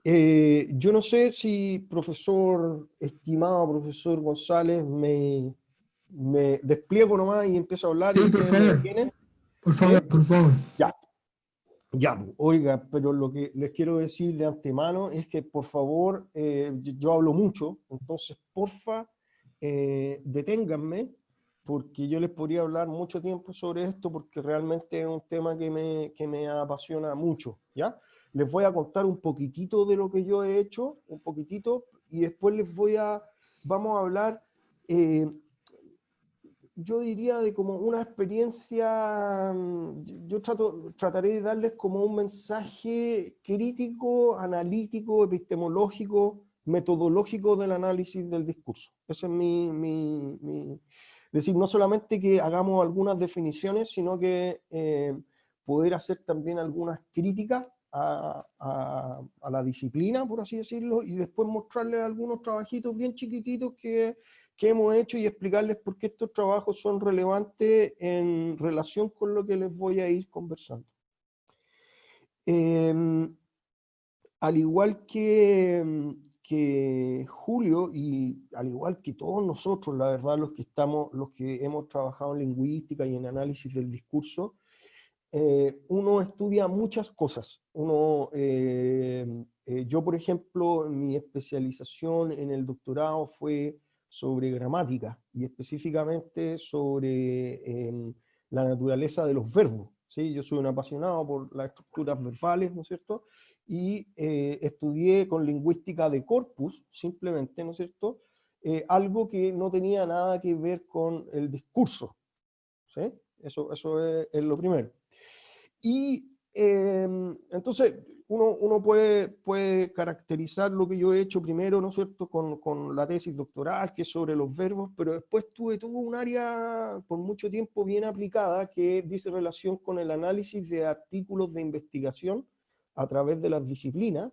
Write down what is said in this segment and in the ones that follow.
Yo no sé si profesor, estimado profesor González, me despliego nomás y empiezo a hablar y Sí, ustedes me detienen. por ¿Sí? favor, por favor. Ya, ya, oiga, pero lo que les quiero decir de antemano es que por favor, yo hablo mucho, entonces porfa, deténganme, porque yo les podría hablar mucho tiempo sobre esto, porque realmente es un tema que me apasiona mucho, ¿ya? Les voy a contar un poquitito de lo que yo he hecho, un poquitito, y después vamos a hablar, eh, yo diría de como una experiencia, yo trataré de darles como un mensaje crítico, analítico, epistemológico, metodológico del análisis del discurso. Ese es es decir, no solamente que hagamos algunas definiciones, sino que poder hacer también algunas críticas a la disciplina, por así decirlo, y después mostrarles algunos trabajitos bien chiquititos que hemos hecho y explicarles por qué estos trabajos son relevantes en relación con lo que les voy a ir conversando. Eh, Al igual que Julio y al igual que todos nosotros, la verdad, los que hemos trabajado en lingüística y en análisis del discurso, uno estudia muchas cosas. Yo, por ejemplo, mi especialización en el doctorado fue sobre gramática y específicamente sobre la naturaleza de los verbos. ¿Sí? Yo soy un apasionado por las estructuras verbales, ¿no es cierto? Y estudié con lingüística de corpus, simplemente, ¿no es cierto? Algo que no tenía nada que ver con el discurso. ¿Sí? Eso es lo primero. Y entonces uno puede caracterizar lo que yo he hecho primero, ¿no es cierto?, con la tesis doctoral, que es sobre los verbos, pero después tuve todo un área por mucho tiempo bien aplicada que dice relación con el análisis de artículos de investigación a través de las disciplinas.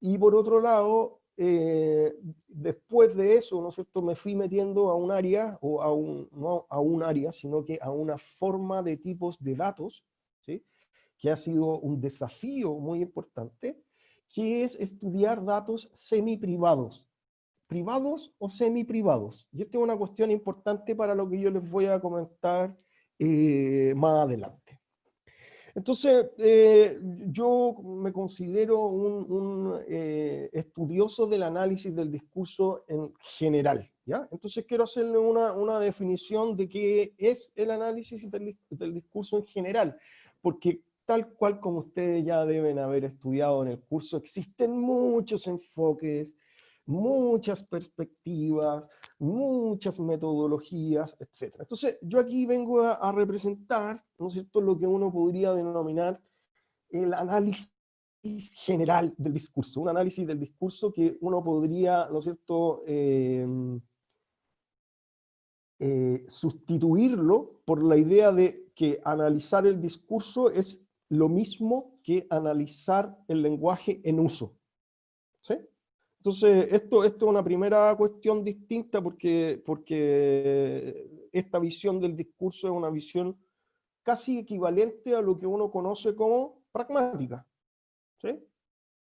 Y por otro lado, después de eso, ¿no es cierto?, me fui metiendo a un área, o no a un área, sino que a una forma de tipos de datos, ¿sí?, que ha sido un desafío muy importante, que es estudiar datos semi-privados, privados o semi-privados. Y esta es una cuestión importante para lo que yo les voy a comentar más adelante. Entonces, yo me considero un estudioso del análisis del discurso en general, ¿ya? Entonces quiero hacerle una definición de qué es el análisis del discurso en general, porque tal cual como ustedes ya deben haber estudiado en el curso, existen muchos enfoques, muchas perspectivas, muchas metodologías, etc. Entonces, yo aquí vengo a representar, ¿no es cierto?, lo que uno podría denominar el análisis general del discurso, un análisis del discurso que uno podría, ¿no es cierto?, sustituirlo por la idea de que analizar el discurso es lo mismo que analizar el lenguaje en uso. ¿Sí? Entonces, esto es una primera cuestión distinta porque esta visión del discurso es una visión casi equivalente a lo que uno conoce como pragmática. ¿Sí?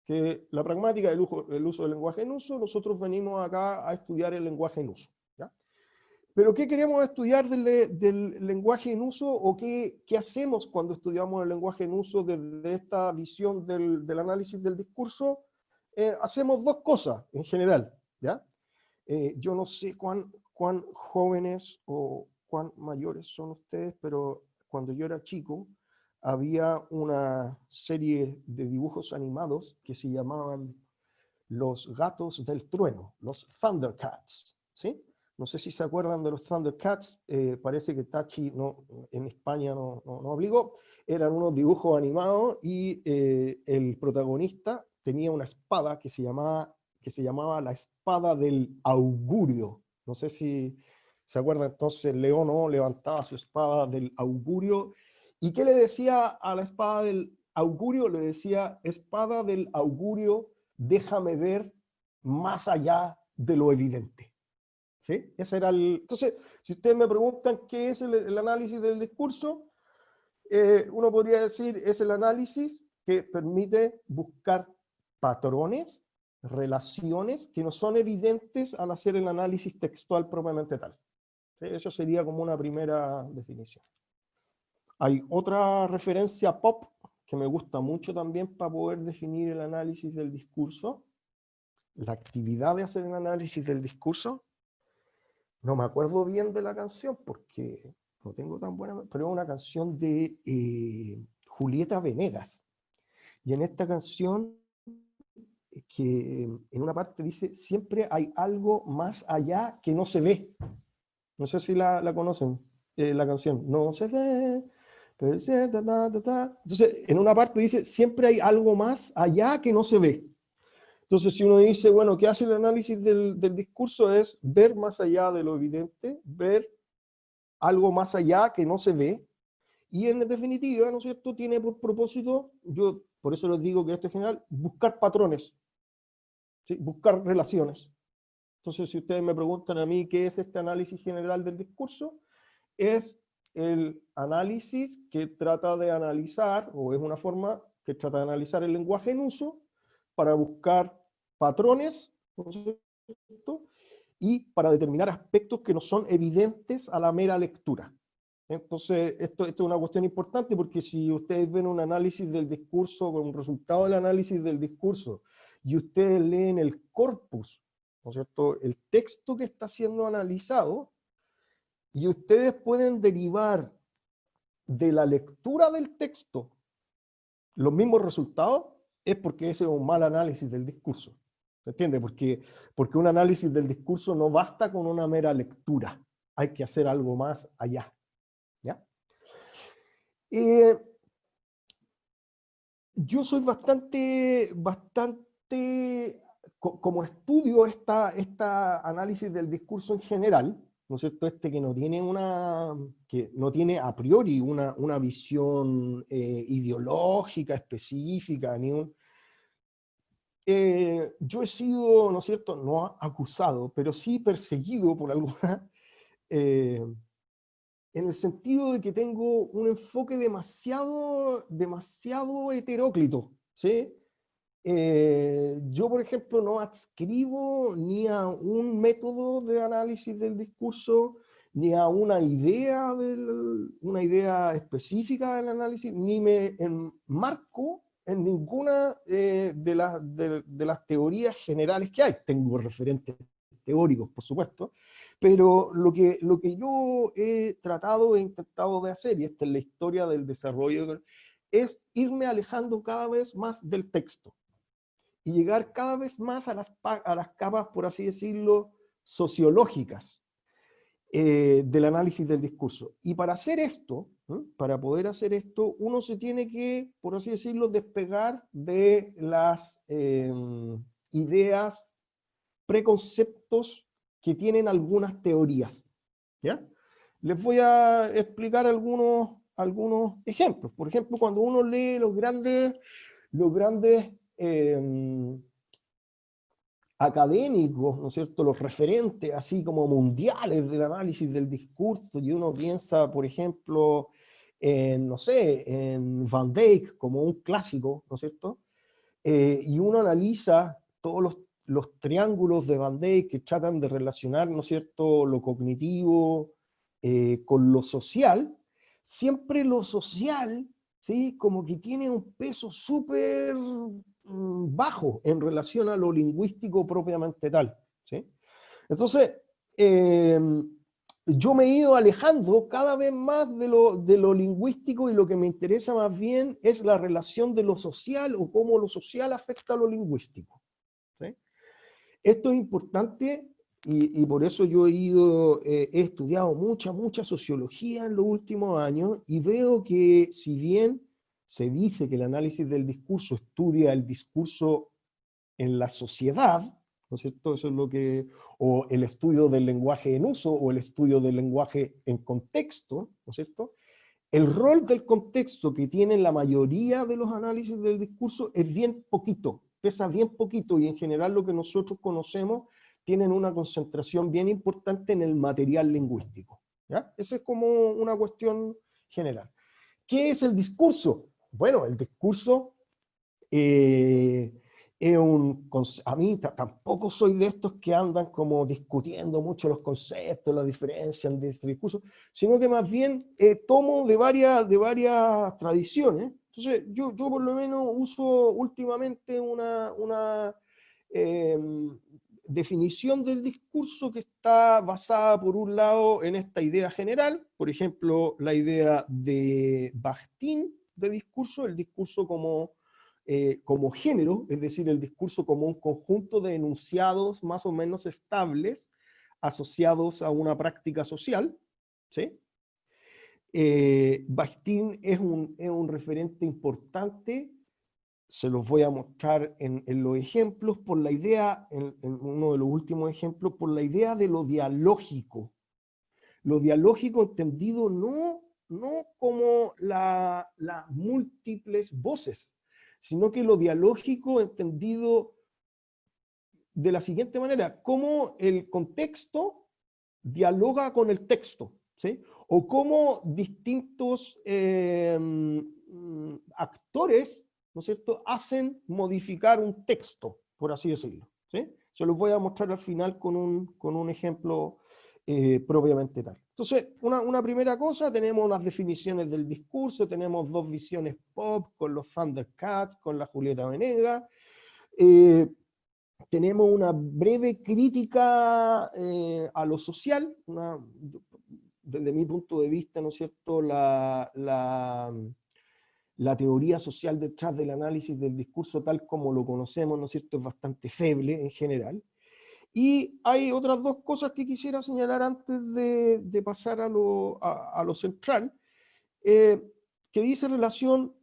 Que la pragmática es el uso del lenguaje en uso, nosotros venimos acá a estudiar el lenguaje en uso. ¿Ya? Pero ¿qué queremos estudiar del lenguaje en uso o qué hacemos cuando estudiamos el lenguaje en uso desde esta visión del análisis del discurso? Hacemos dos cosas en general, ¿ya? Yo no sé cuán jóvenes o cuán mayores son ustedes, pero cuando yo era chico había una serie de dibujos animados que se llamaban Los Gatos del Trueno, los Thundercats, ¿sí? No sé si se acuerdan de los Thundercats, parece que Tachi no, en España no obligó, eran unos dibujos animados y el protagonista tenía una espada que se llamaba la espada del augurio. No sé si se acuerdan, entonces León no levantaba su espada del augurio. ¿Y qué le decía a la espada del augurio? Le decía, espada del augurio, déjame ver más allá de lo evidente. ¿Sí? Ese era Entonces, si ustedes me preguntan qué es el análisis del discurso, uno podría decir es el análisis que permite buscar patrones, relaciones que no son evidentes al hacer el análisis textual propiamente tal. ¿Sí? Eso sería como una primera definición. Hay otra referencia pop que me gusta mucho también para poder definir el análisis del discurso, la actividad de hacer el análisis del discurso. No me acuerdo bien de la canción porque no tengo tan buena, pero es una canción de Julieta Venegas. Y en esta canción, que en una parte dice, siempre hay algo más allá que no se ve. No sé si la conocen, la canción. No se ve. Entonces, en una parte dice, siempre hay algo más allá que no se ve. Entonces, si uno dice, bueno, ¿qué hace el análisis del discurso? Es ver más allá de lo evidente, ver algo más allá que no se ve, y en definitiva, ¿no es cierto?, tiene por propósito, yo por eso les digo que esto es general, buscar patrones, ¿sí? Buscar relaciones. Entonces, si ustedes me preguntan a mí qué es este análisis general del discurso, es el análisis que trata de analizar, o es una forma que trata de analizar el lenguaje en uso para buscar patrones, ¿no es cierto?, y para determinar aspectos que no son evidentes a la mera lectura. Entonces, esto es una cuestión importante porque si ustedes ven un análisis del discurso, con un resultado del análisis del discurso, y ustedes leen el corpus, ¿no es cierto?, el texto que está siendo analizado, y ustedes pueden derivar de la lectura del texto los mismos resultados, es porque ese es un mal análisis del discurso. ¿Se entiende? Porque un análisis del discurso no basta con una mera lectura. Hay que hacer algo más allá. ¿Ya? Yo soy bastante, como estudio esta análisis del discurso en general, ¿no es cierto? Que no tiene a priori una visión ideológica específica, yo he sido, ¿no es cierto?, no acusado, pero sí perseguido por alguna, en el sentido de que tengo un enfoque demasiado heteróclito, ¿sí? Yo, por ejemplo, no adscribo ni a un método de análisis del discurso, ni a una idea específica del análisis, ni me enmarco en ninguna de las teorías generales que hay. Tengo referentes teóricos, por supuesto, pero lo que yo he tratado e intentado de hacer, y esta es la historia del desarrollo, es irme alejando cada vez más del texto y llegar cada vez más a las capas, por así decirlo, sociológicas del análisis del discurso. Y para hacer esto, para poder hacer esto, uno se tiene que, por así decirlo, despegar de las ideas, preconceptos que tienen algunas teorías. ¿Ya? Les voy a explicar algunos ejemplos. Por ejemplo, cuando uno lee los grandes académicos, ¿no es cierto?, los referentes así como mundiales del análisis del discurso, y uno piensa, por ejemplo, no sé, en Van Dijk como un clásico, ¿no es cierto?, y uno analiza todos los triángulos de Van Dijk que tratan de relacionar, ¿no es cierto?, lo cognitivo con lo social, siempre lo social, ¿sí?, como que tiene un peso súper bajo en relación a lo lingüístico propiamente tal, ¿sí? Entonces, yo me he ido alejando cada vez más de lo lingüístico, y lo que me interesa más bien es la relación de lo social o cómo lo social afecta a lo lingüístico, ¿sí? Esto es importante y por eso yo he estudiado mucha sociología en los últimos años, y veo que si bien se dice que el análisis del discurso estudia el discurso en la sociedad, ¿no es cierto? Eso es lo que, o el estudio del lenguaje en uso, o el estudio del lenguaje en contexto, ¿no es cierto? El rol del contexto que tienen la mayoría de los análisis del discurso es bien poquito, pesa bien poquito, y en general lo que nosotros conocemos tienen una concentración bien importante en el material lingüístico, ¿ya? Eso es como una cuestión general. ¿Qué es el discurso? Bueno, el discurso a mí tampoco soy de estos que andan como discutiendo mucho los conceptos, la diferencia entre este discurso, sino que más bien tomo de varias tradiciones. Entonces, yo por lo menos uso últimamente una definición del discurso que está basada, por un lado, en esta idea general, por ejemplo, la idea de Bakhtin de discurso, el discurso como género, es decir, el discurso como un conjunto de enunciados más o menos estables asociados a una práctica social, ¿sí? Bakhtin es un referente importante, se los voy a mostrar en los ejemplos, por la idea, en uno de los últimos ejemplos, por la idea de lo dialógico. Lo dialógico entendido no como las múltiples voces, sino que lo dialógico entendido de la siguiente manera: cómo el contexto dialoga con el texto, ¿sí? O cómo distintos actores, ¿no es cierto?, hacen modificar un texto, por así decirlo, ¿sí? Se los voy a mostrar al final con un ejemplo propiamente tal. Entonces, una primera cosa, tenemos las definiciones del discurso, tenemos dos visiones pop con los Thundercats, con la Julieta Venegas, tenemos una breve crítica a lo social, desde mi punto de vista, ¿no es cierto?, la teoría social detrás del análisis del discurso tal como lo conocemos, ¿no es cierto?, es bastante feble en general. Y hay otras dos cosas que quisiera señalar antes de pasar a lo central, que dice relación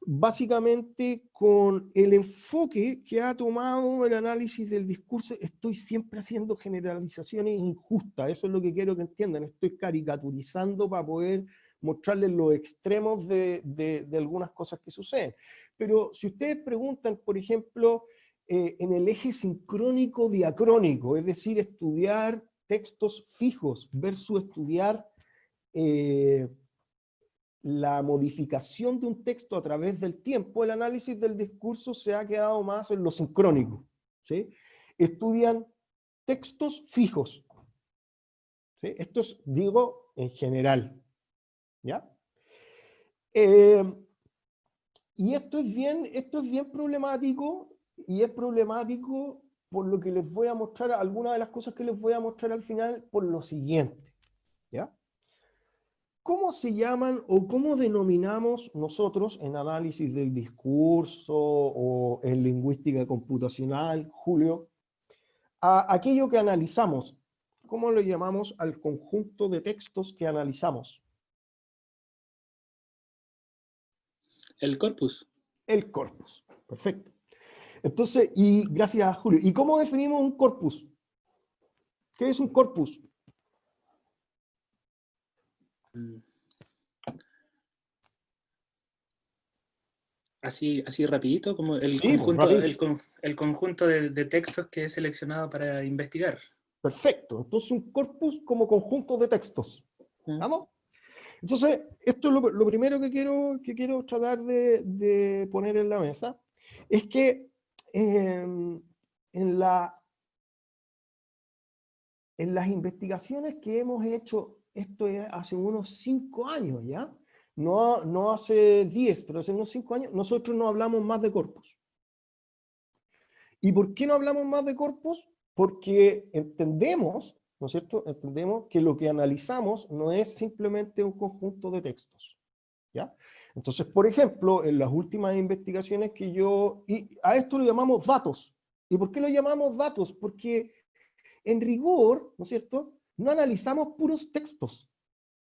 básicamente con el enfoque que ha tomado el análisis del discurso. Estoy siempre haciendo generalizaciones injustas, eso es lo que quiero que entiendan, estoy caricaturizando para poder mostrarles los extremos de algunas cosas que suceden. Pero si ustedes preguntan, por ejemplo, en el eje sincrónico-diacrónico, es decir, estudiar textos fijos versus estudiar la modificación de un texto a través del tiempo, el análisis del discurso se ha quedado más en lo sincrónico, ¿sí? Estudian textos fijos, ¿sí? Esto es, digo, en general, ¿ya? Y esto es bien problemático, y es problemático por lo que les voy a mostrar, algunas de las cosas que les voy a mostrar al final, por lo siguiente, ¿ya? ¿Cómo se llaman o cómo denominamos nosotros en análisis del discurso o en lingüística computacional, Julio, a aquello que analizamos? ¿Cómo lo llamamos al conjunto de textos que analizamos? El corpus. El corpus. Perfecto. Entonces, y gracias, Julio. ¿Y cómo definimos un corpus? ¿Qué es un corpus? Así rapidito, como el Sí, pues conjunto, rápido. el conjunto de textos que he seleccionado para investigar. Perfecto. Entonces, un corpus como conjunto de textos. ¿Vamos? Entonces, esto es lo primero que quiero tratar de poner en la mesa, es que en las investigaciones que hemos hecho, esto es hace unos 5 años ya, no hace 10, pero hace unos 5 años, nosotros no hablamos más de corpus. ¿Y por qué no hablamos más de corpus? Porque entendemos, ¿no es cierto? Entendemos que lo que analizamos no es simplemente un conjunto de textos, ¿ya? Entonces, por ejemplo, en las últimas investigaciones que y a esto lo llamamos datos. ¿Y por qué lo llamamos datos? Porque en rigor, ¿no es cierto?, no analizamos puros textos,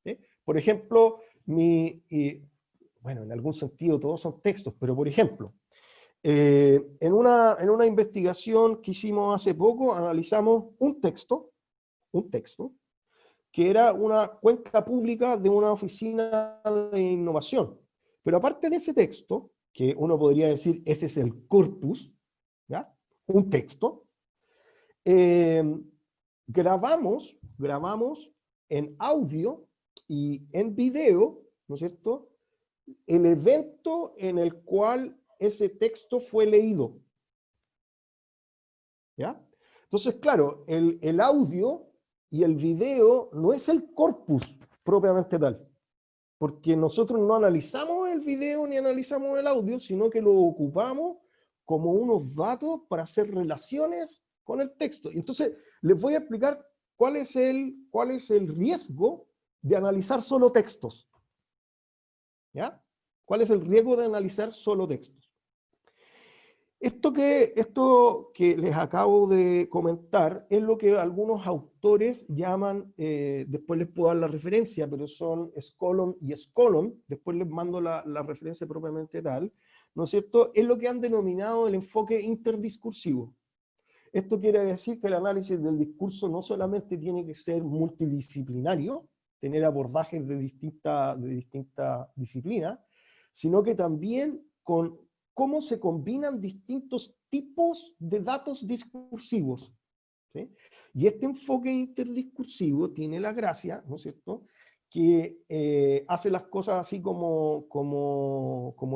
¿sí? Por ejemplo, bueno, en algún sentido todos son textos, pero por ejemplo, en una investigación que hicimos hace poco, analizamos un texto, que era una cuenta pública de una oficina de innovación. Pero aparte de ese texto, que uno podría decir, ese es el corpus, ¿ya? Un texto, grabamos en audio y en video, ¿no es cierto?, el evento en el cual ese texto fue leído, ¿Ya? Entonces, claro, el audio y el video no es el corpus propiamente tal, porque nosotros no analizamos el video ni analizamos el audio, sino que lo ocupamos como unos datos para hacer relaciones con el texto. Y entonces, les voy a explicar cuál es el riesgo de analizar solo textos. ¿Ya? ¿Cuál es el riesgo de analizar solo textos? Esto que les acabo de comentar es lo que algunos autores llaman, después les puedo dar la referencia, pero son Scollon y Scollon, después les mando la referencia propiamente tal, ¿no es cierto? Es lo que han denominado el enfoque interdiscursivo. Esto quiere decir que el análisis del discurso no solamente tiene que ser multidisciplinario, tener abordajes de distinta disciplinas, sino que también con cómo se combinan distintos tipos de datos discursivos. ¿Sí? Y este enfoque interdiscursivo tiene la gracia, ¿no es cierto?, que hace las cosas así como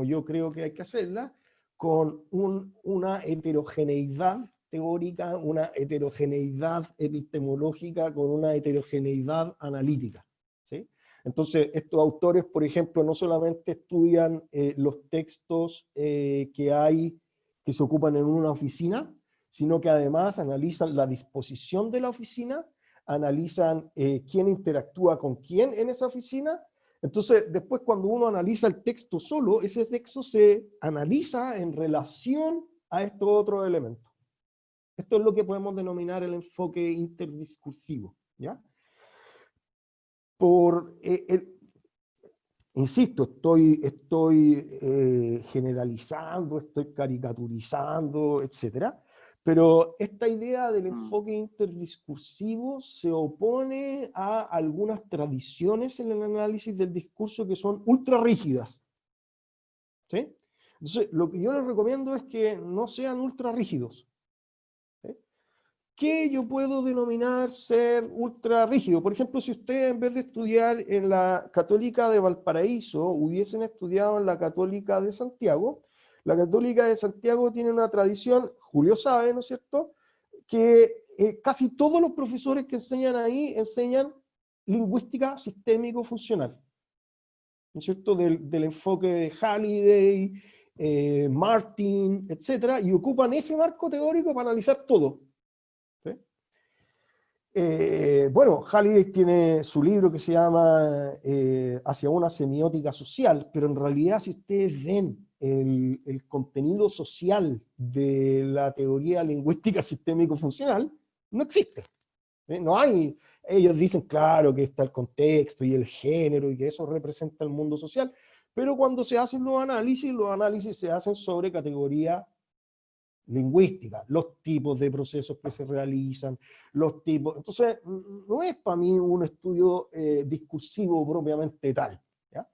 yo creo que hay que hacerlas, con una heterogeneidad teórica, una heterogeneidad epistemológica, con una heterogeneidad analítica. ¿Sí? Entonces, estos autores, por ejemplo, no solamente estudian los textos que se ocupan en una oficina, sino que además analizan la disposición de la oficina, analizan quién interactúa con quién en esa oficina. Entonces, después cuando uno analiza el texto solo, ese texto se analiza en relación a estos otros elementos. Esto es lo que podemos denominar el enfoque interdiscursivo, ¿ya? Insisto, estoy generalizando, estoy caricaturizando, etcétera, pero esta idea del enfoque interdiscursivo se opone a algunas tradiciones en el análisis del discurso que son ultra rígidas. ¿Sí? Entonces, lo que yo les recomiendo es que no sean ultra rígidos. ¿Sí? ¿Qué yo puedo denominar ser ultra rígido? Por ejemplo, si ustedes en vez de estudiar en la Católica de Valparaíso hubiesen estudiado en la Católica de Santiago, la Católica de Santiago tiene una tradición, Julio sabe, ¿no es cierto?, que casi todos los profesores que enseñan ahí enseñan lingüística sistémico-funcional, ¿no es cierto?, del enfoque de Halliday, Martin, etcétera, y ocupan ese marco teórico para analizar todo. ¿Sí? Bueno, Halliday tiene su libro que se llama Hacia una semiótica social, pero en realidad si ustedes ven el contenido social de la teoría lingüística sistémico-funcional, no existe. No hay, ellos dicen, claro, que está el contexto y el género y que eso representa el mundo social, pero cuando se hacen los análisis se hacen sobre categoría lingüística, los tipos de procesos que se realizan, los tipos. Entonces, no es para mí un estudio discursivo propiamente tal. ¿Ya?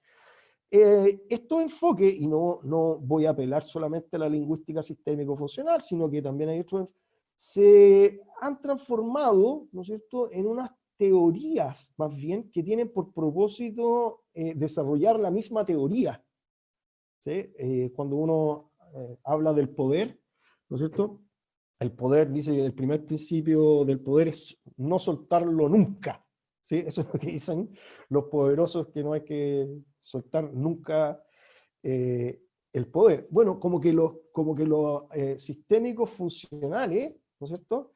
Estos enfoques, y no voy a apelar solamente a la lingüística sistémico-funcional, sino que también hay otros, se han transformado, ¿no es cierto?, en unas teorías, más bien, que tienen por propósito desarrollar la misma teoría. ¿Sí? Cuando uno habla del poder, ¿no es cierto? El poder, dice, el primer principio del poder es no soltarlo nunca. ¿Sí? Eso es lo que dicen los poderosos, que no hay que soltar nunca el poder. Bueno, como que los sistémicos funcionales, ¿no es cierto?,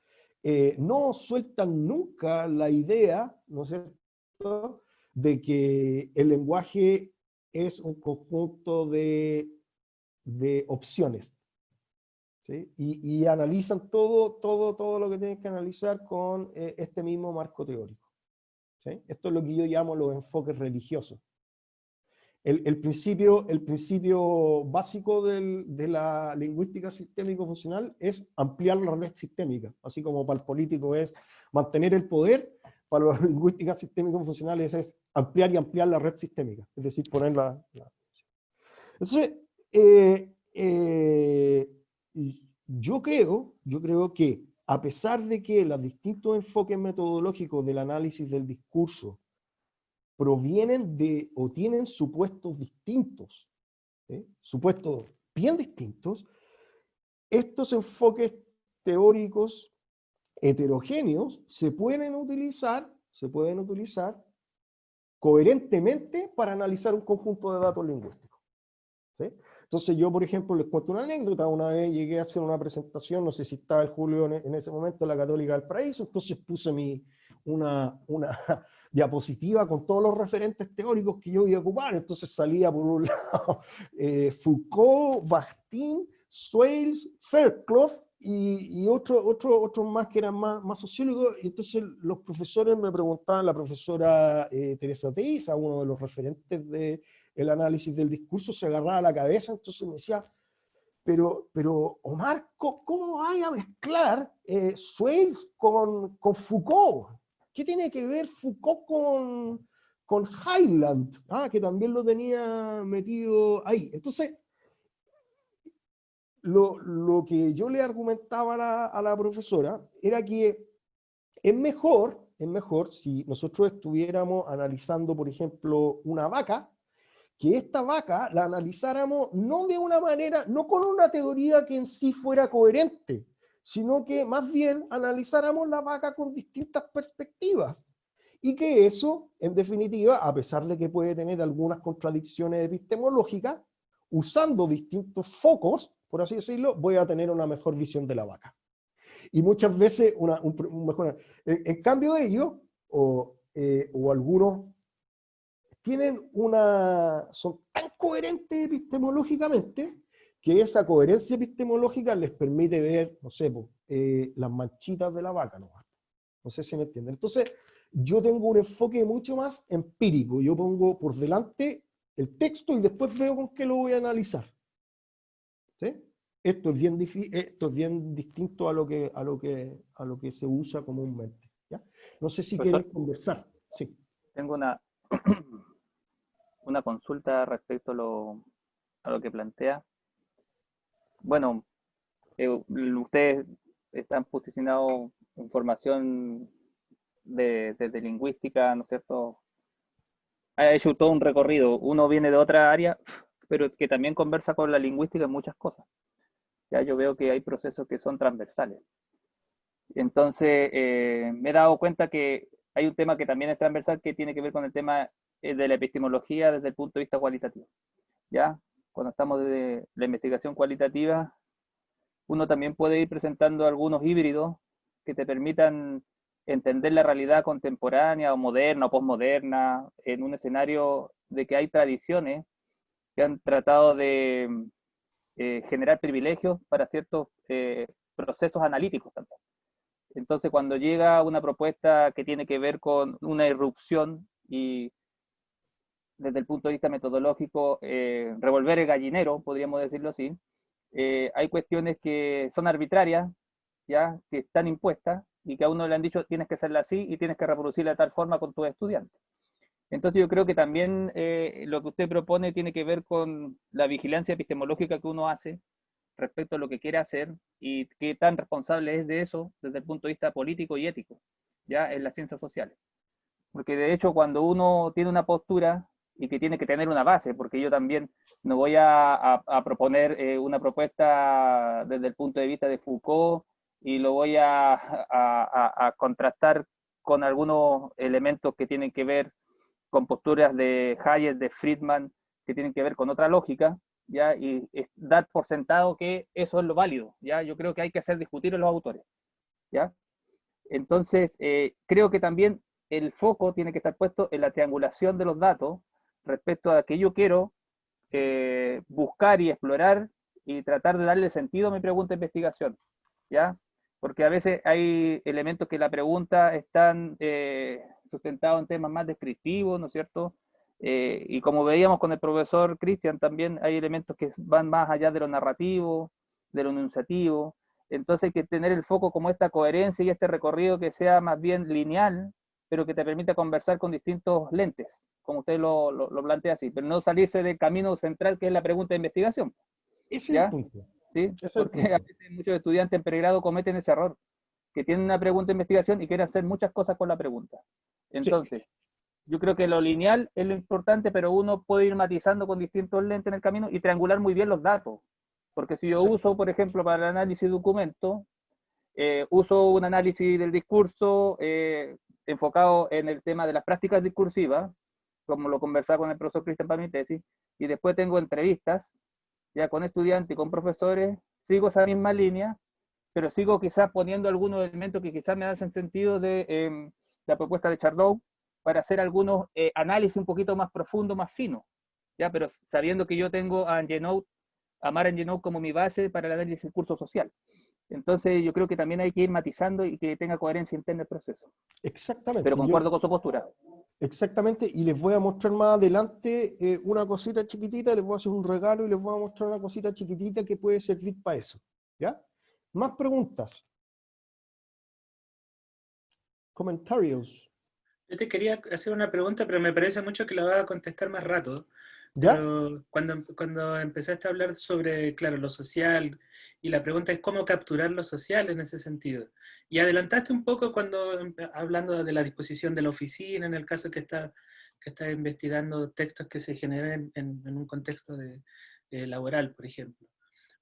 no sueltan nunca la idea, ¿no es cierto?, de que el lenguaje es un conjunto de opciones. ¿Sí? Y analizan todo lo que tienen que analizar con este mismo marco teórico. ¿Sí? Esto es lo que yo llamo los enfoques religiosos. El principio básico de la lingüística sistémico-funcional es ampliar la red sistémica, así como para el político es mantener el poder, para la lingüística sistémico-funcionales es ampliar y ampliar la red sistémica, es decir, ponerla. Entonces, yo creo que a pesar de que los distintos enfoques metodológicos del análisis del discurso provienen de o tienen supuestos distintos, supuestos bien distintos, estos enfoques teóricos heterogéneos se pueden utilizar coherentemente para analizar un conjunto de datos lingüísticos. ¿Sí? Entonces yo, por ejemplo, les cuento una anécdota. Una vez llegué a hacer una presentación, no sé si estaba el Julio en ese momento, en la Católica del Paraíso, entonces puse una diapositiva con todos los referentes teóricos que yo iba a ocupar. Entonces salía por un lado Foucault, Bakhtin, Swales, Fairclough y otros más que eran más sociólogos. Y entonces los profesores me preguntaban, la profesora Teresa Teiza, uno de los referentes del análisis del discurso, se agarraba a la cabeza, entonces me decía, pero Omar, ¿cómo hay a mezclar Swales con Foucault? ¿Qué tiene que ver Foucault con Highland? Que también lo tenía metido ahí. Entonces, lo que yo le argumentaba a la profesora era que es mejor si nosotros estuviéramos analizando, por ejemplo, una vaca, que esta vaca la analizáramos no de una manera, no con una teoría que en sí fuera coherente, sino que más bien analizáramos la vaca con distintas perspectivas. Y que eso, en definitiva, a pesar de que puede tener algunas contradicciones epistemológicas, usando distintos focos, por así decirlo, voy a tener una mejor visión de la vaca. Y muchas veces un mejor... En cambio de ello, o algunos son tan coherentes epistemológicamente que esa coherencia epistemológica les permite ver, no sé, las manchitas de la vaca, no sé si me entienden. Entonces, yo tengo un enfoque mucho más empírico. Yo pongo por delante el texto y después veo con qué lo voy a analizar. ¿Sí? Esto es bien distinto a lo que se usa comúnmente. ¿Ya? No sé si Profesor, quieren conversar. Sí. tengo una consulta respecto a lo que plantea. Bueno, ustedes están posicionados en formación de lingüística, ¿no es cierto? Ha hecho todo un recorrido. Uno viene de otra área, pero que también conversa con la lingüística en muchas cosas. Ya yo veo que hay procesos que son transversales. Entonces, me he dado cuenta que hay un tema que también es transversal que tiene que ver con el tema de la epistemología desde el punto de vista cualitativo. ¿Ya? Cuando estamos de la investigación cualitativa, uno también puede ir presentando algunos híbridos que te permitan entender la realidad contemporánea o moderna o posmoderna en un escenario de que hay tradiciones que han tratado de generar privilegios para ciertos procesos analíticos también. Entonces, cuando llega una propuesta que tiene que ver con una irrupción y desde el punto de vista metodológico, revolver el gallinero, podríamos decirlo así, hay cuestiones que son arbitrarias, ya que están impuestas y que a uno le han dicho tienes que hacerla así y tienes que reproducirla de tal forma con tus estudiantes. Entonces yo creo que también lo que usted propone tiene que ver con la vigilancia epistemológica que uno hace respecto a lo que quiere hacer y qué tan responsable es de eso desde el punto de vista político y ético, ya en las ciencias sociales. Porque de hecho cuando uno tiene una postura y que tiene que tener una base, porque yo también no voy a proponer una propuesta desde el punto de vista de Foucault y lo voy a contrastar con algunos elementos que tienen que ver con posturas de Hayek, de Friedman, que tienen que ver con otra lógica, ¿ya? Y dar por sentado que eso es lo válido, ¿ya? Yo creo que hay que hacer discutir a los autores, ¿ya? Entonces, creo que también el foco tiene que estar puesto en la triangulación de los datos respecto a que yo quiero buscar y explorar y tratar de darle sentido a mi pregunta de investigación, ¿ya? Porque a veces hay elementos que la pregunta están sustentados en temas más descriptivos, ¿no es cierto? Y como veíamos con el profesor Cristian, también hay elementos que van más allá de lo narrativo, de lo enunciativo. Entonces hay que tener el foco como esta coherencia y este recorrido que sea más bien lineal, pero que te permita conversar con distintos lentes, como usted lo plantea así, pero no salirse del camino central que es la pregunta de investigación. Ese es el ¿Ya? punto. ¿Sí? Ese es el Porque a punto. veces muchos estudiantes en pregrado cometen ese error, que tienen una pregunta de investigación y quieren hacer muchas cosas con la pregunta. Sí. Entonces, yo creo que lo lineal es lo importante, pero uno puede ir matizando con distintos lentes en el camino y triangular muy bien los datos. Porque si yo Sí. uso, por ejemplo, para el análisis de documentos, uso un análisis del discurso enfocado en el tema de las prácticas discursivas, como lo conversaba con el profesor Cristian para mi tesis, y después tengo entrevistas ya con estudiantes y con profesores, sigo esa misma línea, pero sigo quizás poniendo algunos elementos que quizás me hacen sentido de la propuesta de Chardot para hacer algunos análisis un poquito más profundos, más finos, ¿ya? Pero sabiendo que yo tengo a Mara Angenot como mi base para el análisis del curso social. Entonces yo creo que también hay que ir matizando y que tenga coherencia interna el proceso. Exactamente. Pero concuerdo con su postura. Exactamente, y les voy a mostrar más adelante una cosita chiquitita, les voy a hacer un regalo y les voy a mostrar una cosita chiquitita que puede servir para eso. ¿Ya? Más preguntas. Comentarios. Yo te quería hacer una pregunta, pero me parece mucho que la vas a contestar más rato. ¿Ya? Pero cuando empezaste a hablar sobre, claro, lo social, y la pregunta es cómo capturar lo social en ese sentido. Y adelantaste un poco hablando de la disposición de la oficina, en el caso que está investigando textos que se generan en un contexto laboral, por ejemplo.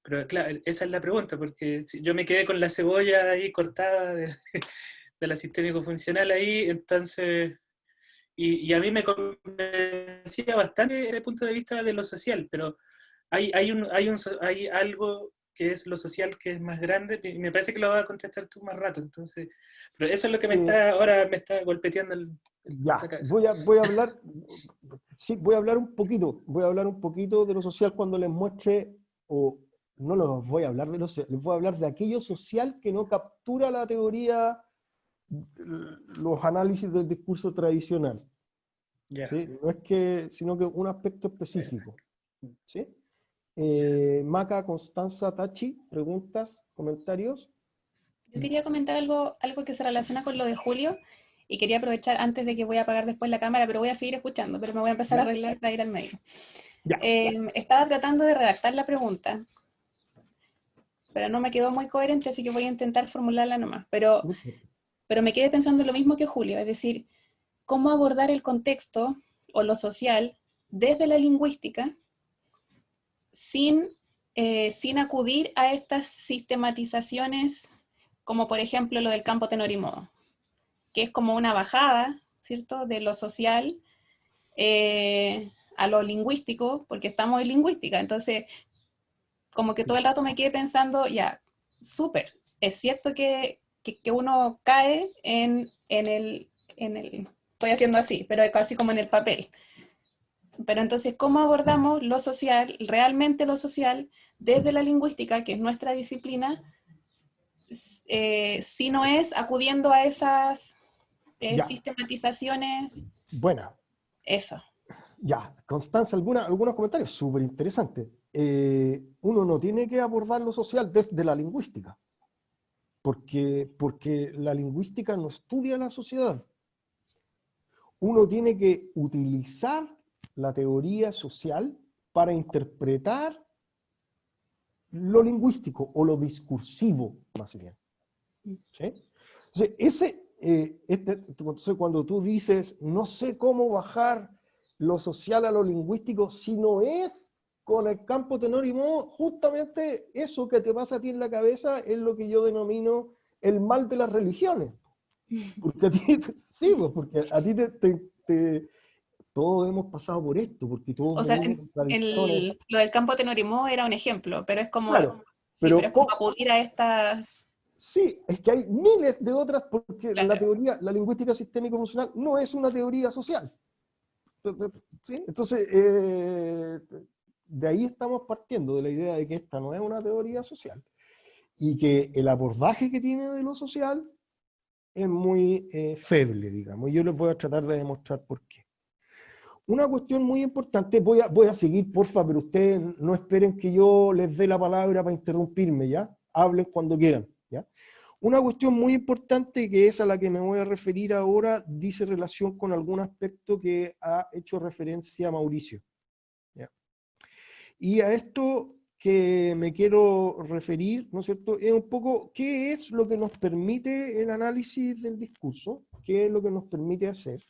Pero claro, esa es la pregunta, porque yo me quedé con la cebolla ahí cortada de la sistémico-funcional ahí, entonces... Y a mí me convencía bastante desde el punto de vista de lo social, pero hay algo que es lo social que es más grande, y me parece que lo vas a contestar tú más rato, entonces, pero eso es lo que ahora me está golpeteando la Ya, cabeza. voy a hablar, sí, voy a hablar un poquito de lo social cuando les muestre, o no los voy a hablar de lo social, les voy a hablar de aquello social que no captura la teoría, los análisis del discurso tradicional. Ya. ¿Sí? No es que, sino que un aspecto específico. ¿Sí? Maca, Constanza, Tachi, preguntas, comentarios. Yo quería comentar algo que se relaciona con lo de Julio y quería aprovechar antes de que voy a apagar después la cámara, pero voy a seguir escuchando, pero me voy a empezar a arreglar para ir al medio. Ya. Estaba tratando de redactar la pregunta, pero no me quedó muy coherente, así que voy a intentar formularla nomás. Pero me quedé pensando lo mismo que Julio, es decir, cómo abordar el contexto o lo social desde la lingüística sin acudir a estas sistematizaciones, como por ejemplo lo del campo tenor y modo, que es como una bajada, ¿cierto?, de lo social a lo lingüístico, porque estamos en lingüística. Entonces, como que todo el rato me quedé pensando, ya, súper, es cierto que uno cae en el, estoy haciendo así, pero casi como en el papel. Pero entonces, ¿cómo abordamos lo social, realmente lo social, desde la lingüística, que es nuestra disciplina, si no es acudiendo a esas sistematizaciones? Buena. Eso. Ya, Constanza, algunos comentarios súper interesantes. Uno no tiene que abordar lo social desde la lingüística, porque la lingüística no estudia la sociedad. Uno tiene que utilizar la teoría social para interpretar lo lingüístico o lo discursivo, más bien. ¿Sí? Entonces, entonces, cuando tú dices, no sé cómo bajar lo social a lo lingüístico, si no es con el campo tenor y modo, justamente eso que te pasa a ti en la cabeza es lo que yo denomino el mal de las religiones. Porque a ti, sí, porque a ti todos hemos pasado por esto, porque todos O sea, venimos con tradiciones. lo del campo tenor y modo era un ejemplo, pero es como, Claro, sí, pero es como acudir a estas... Sí, es que hay miles de otras, porque Claro. la lingüística sistémico-funcional no es una teoría social. ¿Sí? Entonces, de ahí estamos partiendo, de la idea de que esta no es una teoría social y que el abordaje que tiene de lo social es muy feble, digamos. Y yo les voy a tratar de demostrar por qué. Una cuestión muy importante, voy a seguir, porfa, pero ustedes no esperen que yo les dé la palabra para interrumpirme, ¿ya? Hablen cuando quieran, ¿ya? Una cuestión muy importante, que es a la que me voy a referir ahora, dice relación con algún aspecto que ha hecho referencia a Mauricio, ¿ya? Y a esto que me quiero referir, ¿no es cierto?, es un poco qué es lo que nos permite el análisis del discurso, qué es lo que nos permite hacer.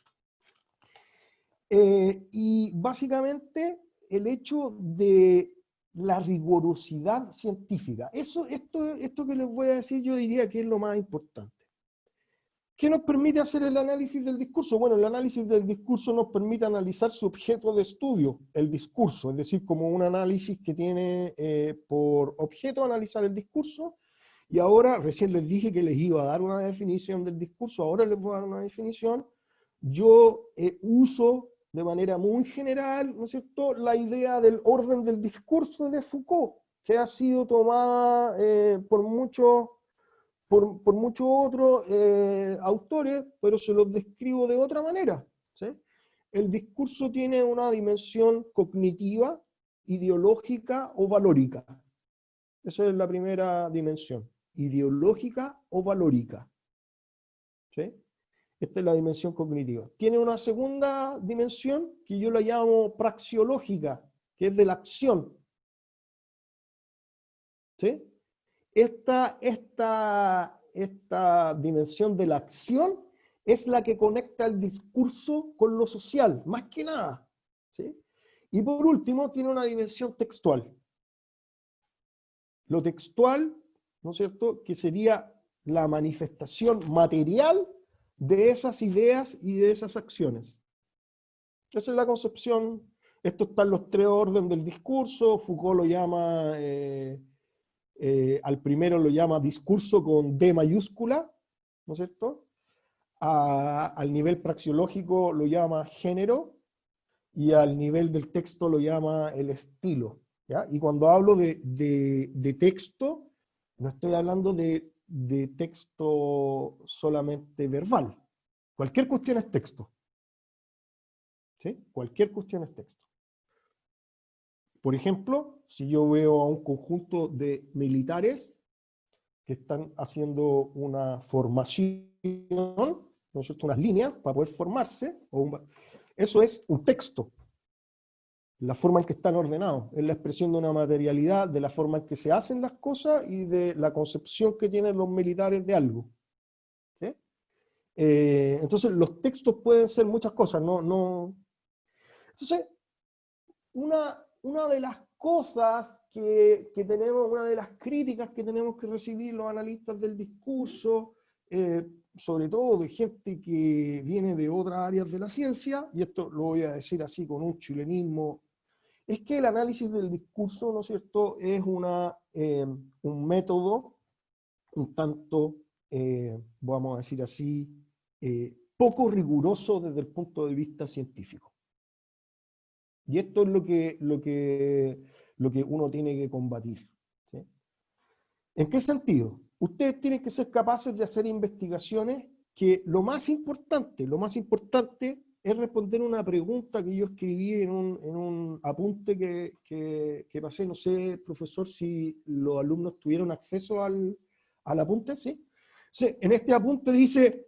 Y básicamente el hecho de la rigurosidad científica. Esto que les voy a decir yo diría que es lo más importante. ¿Qué nos permite hacer el análisis del discurso? Bueno, el análisis del discurso nos permite analizar su objeto de estudio, el discurso, es decir, como un análisis que tiene por objeto analizar el discurso, y ahora, recién les dije que les iba a dar una definición del discurso, ahora les voy a dar una definición. Yo uso de manera muy general, ¿no es cierto?, la idea del orden del discurso de Foucault, que ha sido tomada por muchos otros autores, pero se los describo de otra manera, ¿sí? El discurso tiene una dimensión cognitiva, ideológica o valórica. Esa es la primera dimensión, ideológica o valórica, ¿sí? Esta es la dimensión cognitiva. Tiene una segunda dimensión que yo la llamo praxeológica, que es de la acción, ¿sí? Esta dimensión de la acción es la que conecta el discurso con lo social, más que nada, ¿sí? Y por último, tiene una dimensión textual. Lo textual, ¿no es cierto?, que sería la manifestación material de esas ideas y de esas acciones. Esa es la concepción. Esto está en los tres órdenes del discurso. Foucault lo llama, al primero lo llama discurso con D mayúscula, ¿no es cierto? Al nivel praxeológico lo llama género, y al nivel del texto lo llama el estilo, ¿ya? Y cuando hablo de texto, no estoy hablando de texto solamente verbal. Cualquier cuestión es texto, ¿sí? Cualquier cuestión es texto. Por ejemplo, si yo veo a un conjunto de militares que están haciendo una formación, ¿no es cierto?, unas líneas para poder formarse, eso es un texto. La forma en que están ordenados, es la expresión de una materialidad, de la forma en que se hacen las cosas y de la concepción que tienen los militares de algo, ¿sí? Entonces los textos pueden ser muchas cosas, Entonces, una de las cosas que tenemos, una de las críticas que tenemos que recibir los analistas del discurso, sobre todo de gente que viene de otras áreas de la ciencia, y esto lo voy a decir así con un chilenismo, es que el análisis del discurso, ¿no es cierto?, es un método un tanto, vamos a decir así, poco riguroso desde el punto de vista científico. Y esto es lo que uno tiene que combatir, ¿sí? ¿En qué sentido? Ustedes tienen que ser capaces de hacer investigaciones que lo más importante es responder una pregunta que yo escribí en un apunte que pasé. No sé, profesor, si los alumnos tuvieron acceso al apunte, ¿sí? Sí, en este apunte dice,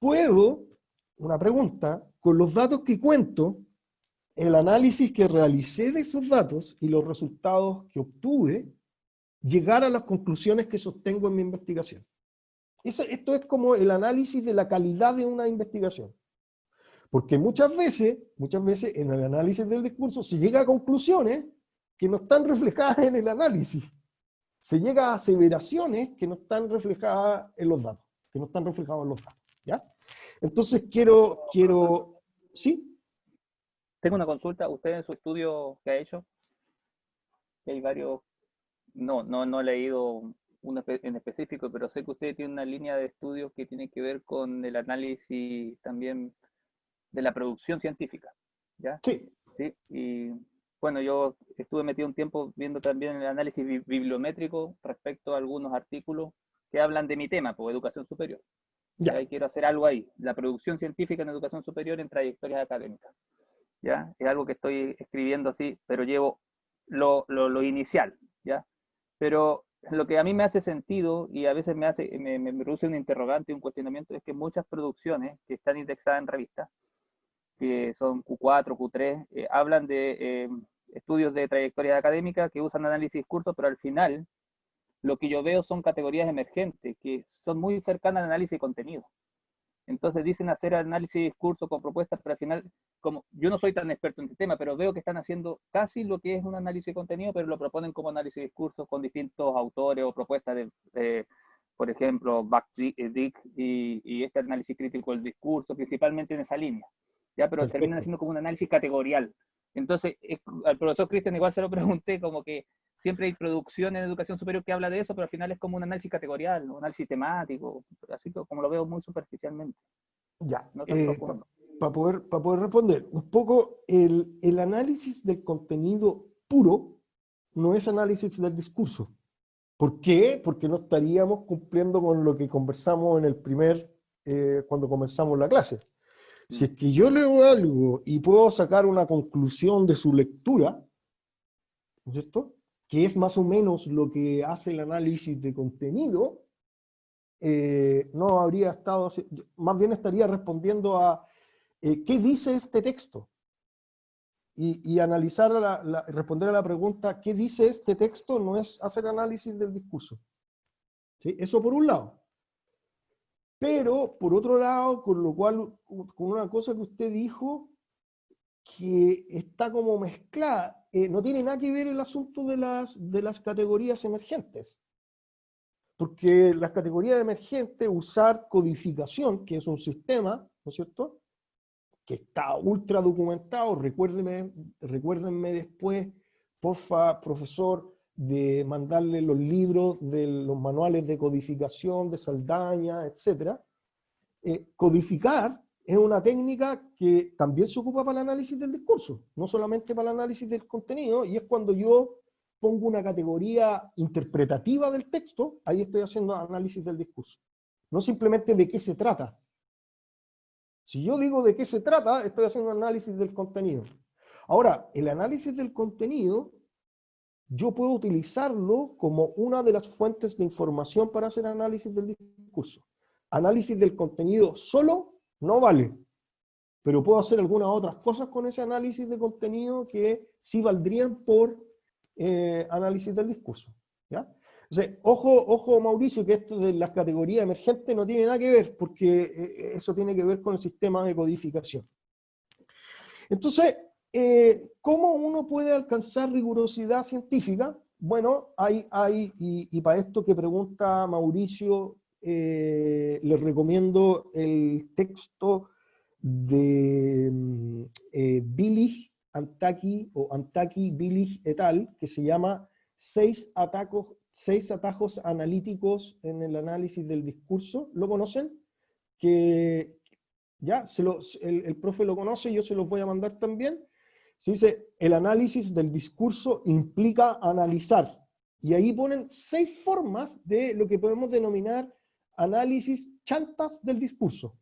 una pregunta, con los datos que cuento, el análisis que realicé de esos datos y los resultados que obtuve, llegar a las conclusiones que sostengo en mi investigación. Esto es como el análisis de la calidad de una investigación. Porque muchas veces en el análisis del discurso se llega a conclusiones que no están reflejadas en el análisis. Se llega a aseveraciones que no están reflejadas en los datos, ¿ya? Entonces ¿sí? Tengo una consulta. Usted en su estudio que ha hecho, que hay varios, no he leído uno en específico, pero sé que usted tiene una línea de estudios que tiene que ver con el análisis también de la producción científica, ¿ya? Sí. Sí. Y bueno, yo estuve metido un tiempo viendo también el análisis bibliométrico respecto a algunos artículos que hablan de mi tema, por educación superior. Ya. Y quiero hacer algo ahí, la producción científica en educación superior en trayectorias académicas. ¿Ya? Es algo que estoy escribiendo así, pero llevo lo inicial, ¿ya? Pero lo que a mí me hace sentido y a veces me produce un interrogante, un cuestionamiento, es que muchas producciones que están indexadas en revistas, que son Q4, Q3, hablan de estudios de trayectorias académicas que usan análisis curtos, pero al final lo que yo veo son categorías emergentes que son muy cercanas al análisis de contenido. Entonces dicen hacer análisis de discurso con propuestas, pero al final, como yo no soy tan experto en este tema, pero veo que están haciendo casi lo que es un análisis de contenido, pero lo proponen como análisis de discurso con distintos autores o propuestas por ejemplo, Dick y este análisis crítico del discurso, principalmente en esa línea, ¿ya? Pero Perfecto. terminan haciendo como un análisis categorial. Entonces, al profesor Cristian igual se lo pregunté, como que siempre hay producción en educación superior que habla de eso, pero al final es como un análisis categorial, un análisis temático, así como lo veo muy superficialmente. Ya, No tan profundo. para poder responder, un poco el análisis del contenido puro no es análisis del discurso. ¿Por qué? Porque no estaríamos cumpliendo con lo que conversamos en el cuando comenzamos la clase. Si es que yo leo algo y puedo sacar una conclusión de su lectura, ¿no es cierto?, que es más o menos lo que hace el análisis de contenido, no habría estado, más bien estaría respondiendo a ¿qué dice este texto? Y analizar, responder a la pregunta ¿qué dice este texto? No es hacer análisis del discurso. ¿Sí? Eso por un lado. Pero, por otro lado, con una cosa que usted dijo, que está como mezclada, no tiene nada que ver el asunto de las categorías emergentes. Porque las categorías emergentes, usar codificación, que es un sistema, ¿no es cierto?, que está ultra documentado. Recuérdenme después, porfa, profesor, de mandarle los libros de los manuales de codificación de Saldaña, etc. Codificar es una técnica que también se ocupa para el análisis del discurso, no solamente para el análisis del contenido, y es cuando yo pongo una categoría interpretativa del texto, ahí estoy haciendo análisis del discurso. No simplemente de qué se trata. Si yo digo de qué se trata, estoy haciendo análisis del contenido. Ahora, el análisis del contenido, yo puedo utilizarlo como una de las fuentes de información para hacer análisis del discurso. Análisis del contenido solo no vale, pero puedo hacer algunas otras cosas con ese análisis de contenido que sí valdrían por análisis del discurso. ¿Ya? Entonces, ojo Mauricio, que esto de las categorías emergentes no tiene nada que ver, porque eso tiene que ver con el sistema de codificación. Entonces, ¿cómo uno puede alcanzar rigurosidad científica? Bueno, y para esto que pregunta Mauricio, les recomiendo el texto de Billig, Antaki, Billig et al., que se llama 6 atajos analíticos en el análisis del discurso. ¿Lo conocen? Que ya el profe lo conoce, yo se los voy a mandar también. Se dice, el análisis del discurso implica analizar. Y ahí ponen 6 formas de lo que podemos denominar análisis chantas del discurso.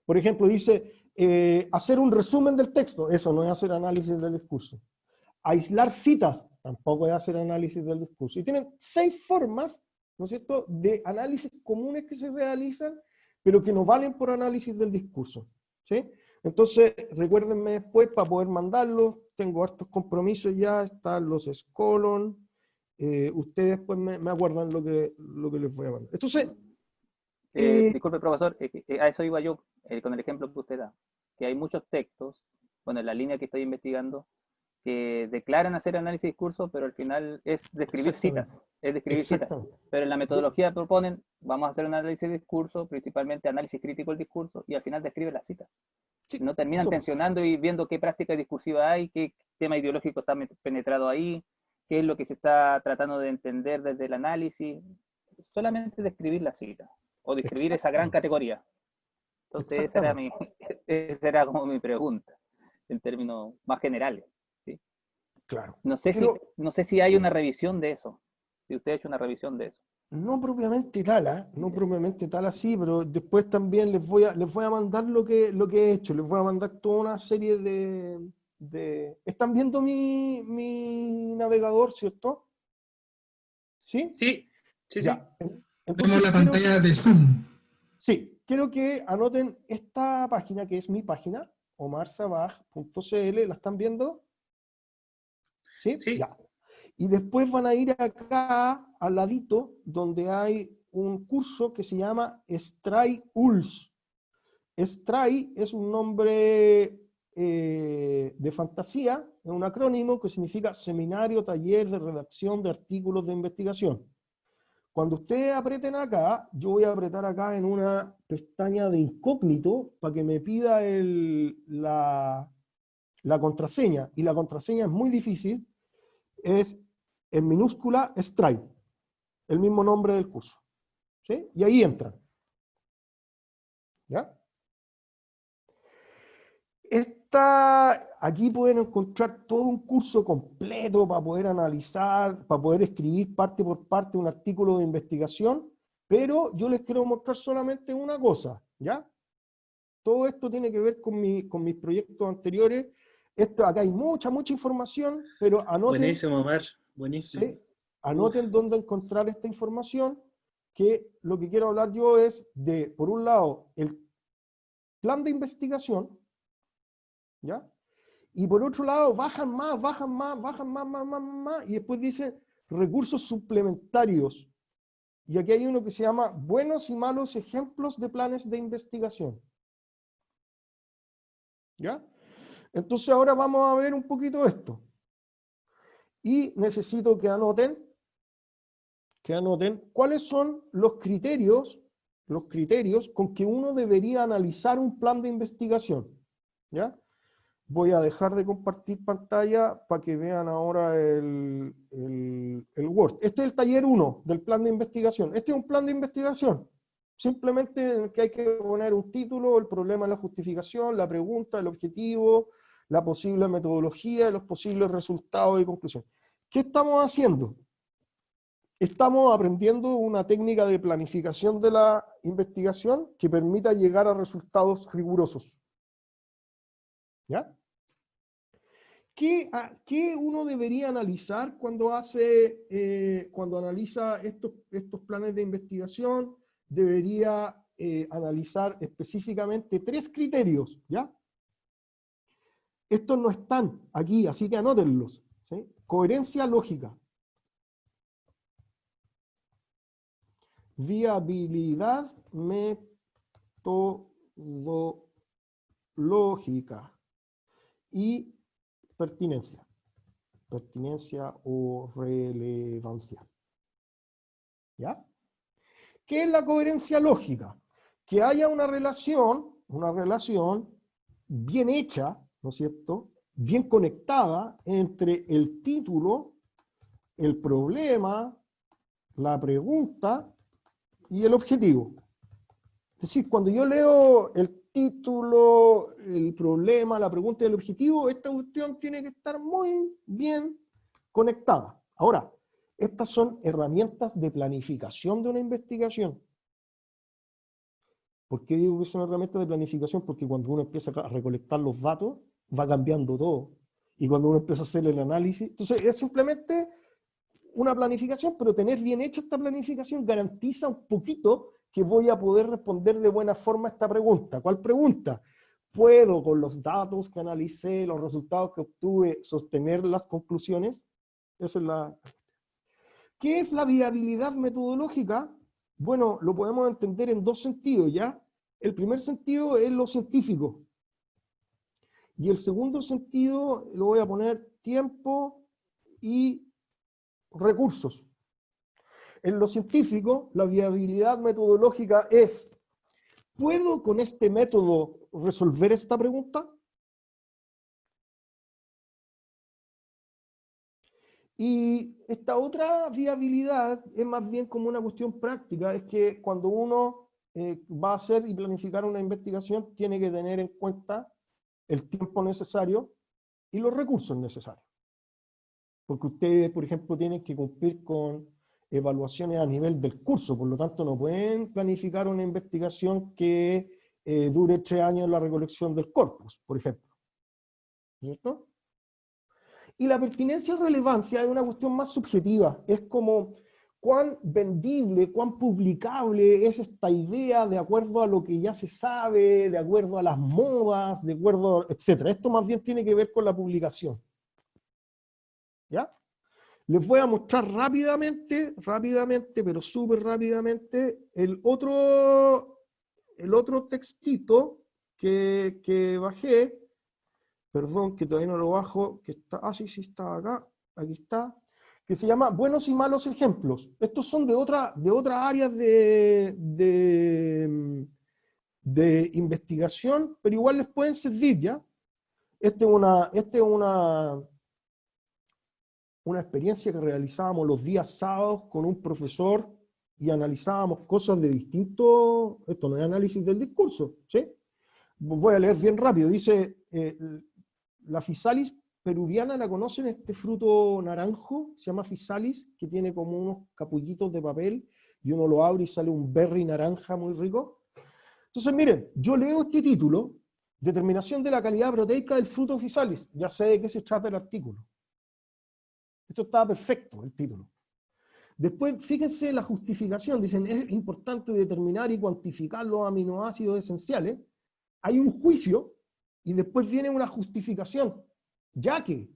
Por ejemplo, dice, hacer un resumen del texto, eso no es hacer análisis del discurso. Aislar citas, tampoco es hacer análisis del discurso. Y tienen 6 formas, ¿no es cierto?, de análisis comunes que se realizan, pero que no valen por análisis del discurso. ¿Sí? Entonces, recuérdenme después para poder mandarlos. Tengo hartos compromisos ya, están los Escolon. Ustedes después me acuerdan lo que les voy a mandar. Entonces, disculpe, profesor, a eso iba yo, con el ejemplo que usted da, que hay muchos textos, bueno, en la línea que estoy investigando, que declaran hacer análisis de discurso, pero al final es describir citas, pero en la metodología proponen, vamos a hacer un análisis de discurso, principalmente análisis crítico del discurso, y al final describe las citas. Sí, no terminan tensionando y viendo qué práctica discursiva hay, qué tema ideológico está penetrado ahí, qué es lo que se está tratando de entender desde el análisis, solamente describir las citas, o describir esa gran categoría. Entonces esa era como mi pregunta, en términos más generales. ¿Sí? Claro. No sé si hay una revisión de eso, si usted ha hecho una revisión de eso. No propiamente tal así, pero después también les voy a mandar lo que he hecho, les voy a mandar toda una serie de... ¿Están viendo mi navegador, cierto? ¿Sí? Sí. Ya. Sí. Entonces, vemos la pantalla de Zoom. Sí, quiero que anoten esta página, que es mi página, omarsabaj.cl, ¿la están viendo? ¿Sí? Sí. Ya. Y después van a ir acá, al ladito, donde hay un curso que se llama Stray ULS. STRAI es un nombre de fantasía, es un acrónimo que significa Seminario Taller de Redacción de Artículos de Investigación. Cuando ustedes aprieten acá, yo voy a apretar acá en una pestaña de incógnito para que me pida la contraseña, y la contraseña es muy difícil, es en minúscula STRAI, el mismo nombre del curso, ¿sí? Y ahí entran. ¿Ya? Aquí pueden encontrar todo un curso completo para poder analizar, para poder escribir parte por parte un artículo de investigación, pero yo les quiero mostrar solamente una cosa, ¿ya? Todo esto tiene que ver con mis proyectos anteriores. Acá hay mucha información, pero anoten, buenísimo, Omar, buenísimo. ¿sí? Anoten dónde encontrar esta información, que lo que quiero hablar yo es de, por un lado, el plan de investigación, ¿ya? Y por otro lado, bajan más, y después dice recursos suplementarios. Y aquí hay uno que se llama buenos y malos ejemplos de planes de investigación. ¿Ya? Entonces ahora vamos a ver un poquito esto. Y necesito que anoten cuáles son los criterios con que uno debería analizar un plan de investigación. ¿Ya? Voy a dejar de compartir pantalla para que vean ahora el Word. Este es el taller 1 del plan de investigación. Este es un plan de investigación. Simplemente en el que hay que poner un título, el problema, la justificación, la pregunta, el objetivo, la posible metodología, los posibles resultados y conclusión. ¿Qué estamos haciendo? Estamos aprendiendo una técnica de planificación de la investigación que permita llegar a resultados rigurosos. ¿Ya? ¿Qué uno debería analizar cuando analiza estos planes de investigación? Debería analizar específicamente 3 criterios, ¿ya? Estos no están aquí, así que anótenlos, ¿sí? Coherencia lógica, viabilidad metodológica y pertinencia o relevancia. ¿Ya? ¿Qué es la coherencia lógica? Que haya una relación bien hecha, ¿no es cierto?, bien conectada entre el título, el problema, la pregunta y el objetivo. Es decir, cuando yo leo el título, el problema, la pregunta y el objetivo, esta cuestión tiene que estar muy bien conectada. Ahora, estas son herramientas de planificación de una investigación. ¿Por qué digo que son herramientas de planificación? Porque cuando uno empieza a recolectar los datos, va cambiando todo. Y cuando uno empieza a hacer el análisis, entonces es simplemente una planificación, pero tener bien hecha esta planificación garantiza un poquito que voy a poder responder de buena forma a esta pregunta. ¿Cuál pregunta? ¿Puedo, con los datos que analicé, los resultados que obtuve, sostener las conclusiones? Esa es la... ¿Qué es la viabilidad metodológica? Bueno, lo podemos entender en 2 sentidos, ¿ya? El primer sentido es lo científico. Y el segundo sentido, lo voy a poner tiempo y recursos. En lo científico, la viabilidad metodológica es, ¿puedo con este método resolver esta pregunta? Y esta otra viabilidad es más bien como una cuestión práctica, es que cuando uno va a hacer y planificar una investigación, tiene que tener en cuenta el tiempo necesario y los recursos necesarios. Porque ustedes, por ejemplo, tienen que cumplir con evaluaciones a nivel del curso, por lo tanto no pueden planificar una investigación que dure 3 años en la recolección del corpus, por ejemplo. ¿Cierto? Y la pertinencia y relevancia es una cuestión más subjetiva, es como cuán vendible, cuán publicable es esta idea de acuerdo a lo que ya se sabe, de acuerdo a las modas, de acuerdo, etc. Esto más bien tiene que ver con la publicación. ¿Ya? Les voy a mostrar rápidamente, pero súper rápidamente, el otro textito que bajé, perdón, que todavía no lo bajo, que está, sí, está acá, aquí está, que se llama Buenos y Malos Ejemplos. Estos son de otras áreas de investigación, pero igual les pueden servir, ¿ya? Esta es una experiencia que realizábamos los días sábados con un profesor y analizábamos cosas de distintos, esto no es análisis del discurso, ¿sí? Voy a leer bien rápido, dice, la Physalis peruviana, ¿la conocen? Este fruto naranjo, se llama Physalis, que tiene como unos capullitos de papel, y uno lo abre y sale un berry naranja muy rico. Entonces, miren, yo leo este título, Determinación de la calidad proteica del fruto Physalis, ya sé de qué se trata el artículo. Esto está perfecto, el título. Después, fíjense la justificación, dicen, es importante determinar y cuantificar los aminoácidos esenciales. Hay un juicio, y después viene una justificación, ya que,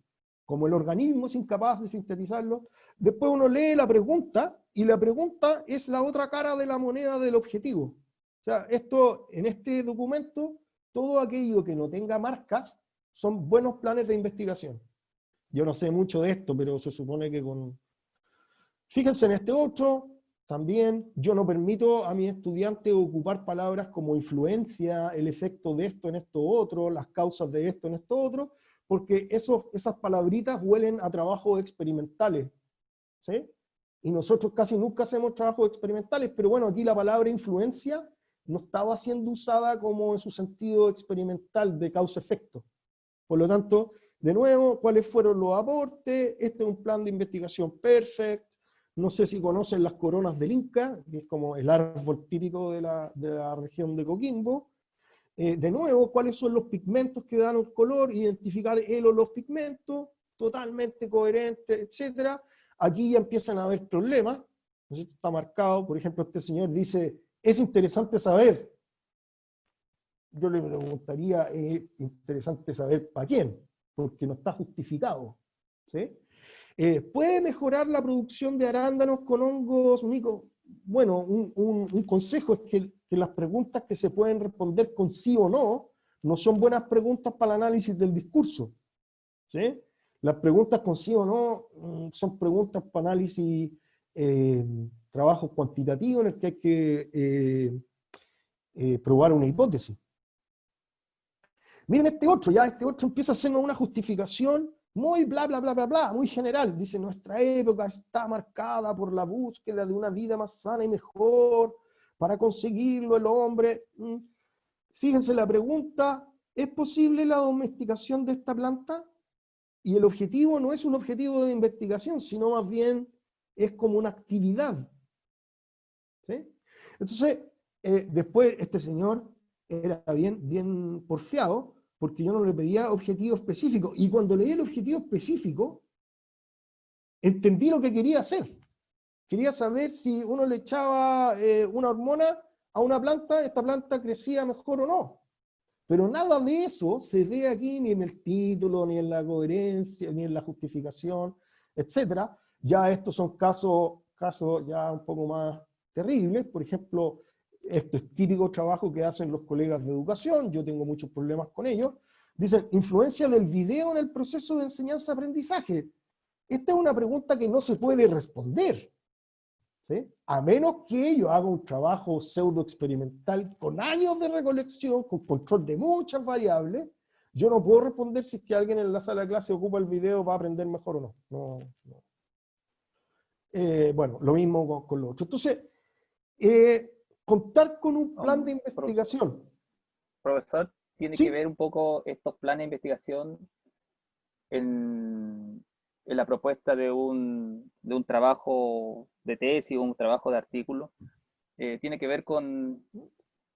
como el organismo es incapaz de sintetizarlo, después uno lee la pregunta, y la pregunta es la otra cara de la moneda del objetivo. O sea, esto, en este documento, todo aquello que no tenga marcas son buenos planes de investigación. Yo no sé mucho de esto, pero se supone que con... Fíjense en este otro, también yo no permito a mis estudiantes ocupar palabras como influencia, el efecto de esto en esto otro, las causas de esto en esto otro, porque esas palabritas huelen a trabajos experimentales, ¿sí? Y nosotros casi nunca hacemos trabajos experimentales, pero bueno, aquí la palabra influencia no estaba siendo usada como en su sentido experimental de causa-efecto. Por lo tanto, de nuevo, ¿cuáles fueron los aportes? Este es un plan de investigación perfecto. No sé si conocen las coronas del Inca, que es como el árbol típico de la región de Coquimbo. De nuevo, ¿cuáles son los pigmentos que dan un color? Identificar él o los pigmentos, totalmente coherente, etc. Aquí ya empiezan a haber problemas. Esto está marcado, por ejemplo, este señor dice, es interesante saber. Yo le preguntaría, es interesante saber para quién, porque no está justificado, ¿sí? ¿Puede mejorar la producción de arándanos con hongos micos? Bueno, un consejo es que las preguntas que se pueden responder con sí o no, no son buenas preguntas para el análisis del discurso, ¿sí? Las preguntas con sí o no son preguntas para análisis, trabajos cuantitativos en el que hay que probar una hipótesis. Miren este otro empieza a hacernos una justificación muy bla, bla, bla, bla, bla, muy general. Dice, nuestra época está marcada por la búsqueda de una vida más sana y mejor. Para conseguirlo, el hombre... Fíjense la pregunta, ¿es posible la domesticación de esta planta? Y el objetivo no es un objetivo de investigación, sino más bien es como una actividad. ¿Sí? Entonces, después este señor era bien porfiado, porque yo no le pedía objetivo específico. Y cuando leí el objetivo específico, entendí lo que quería hacer. Quería saber si uno le echaba una hormona a una planta, esta planta crecía mejor o no. Pero nada de eso se ve aquí ni en el título, ni en la coherencia, ni en la justificación, etc. Ya estos son casos ya un poco más terribles. Por ejemplo, esto es típico trabajo que hacen los colegas de educación, yo tengo muchos problemas con ellos. Dicen, influencia del video en el proceso de enseñanza-aprendizaje. Esta es una pregunta que no se puede responder, ¿sí? A menos que yo haga un trabajo pseudo-experimental con años de recolección, con control de muchas variables, yo no puedo responder si es que alguien en la sala de clase ocupa el video para aprender mejor o no. Bueno, lo mismo con lo otro. Entonces, contar con un plan de investigación. Profesor, tiene ¿Sí? que ver un poco estos planes de investigación en la propuesta de un trabajo de tesis o un trabajo de artículo. Tiene que ver con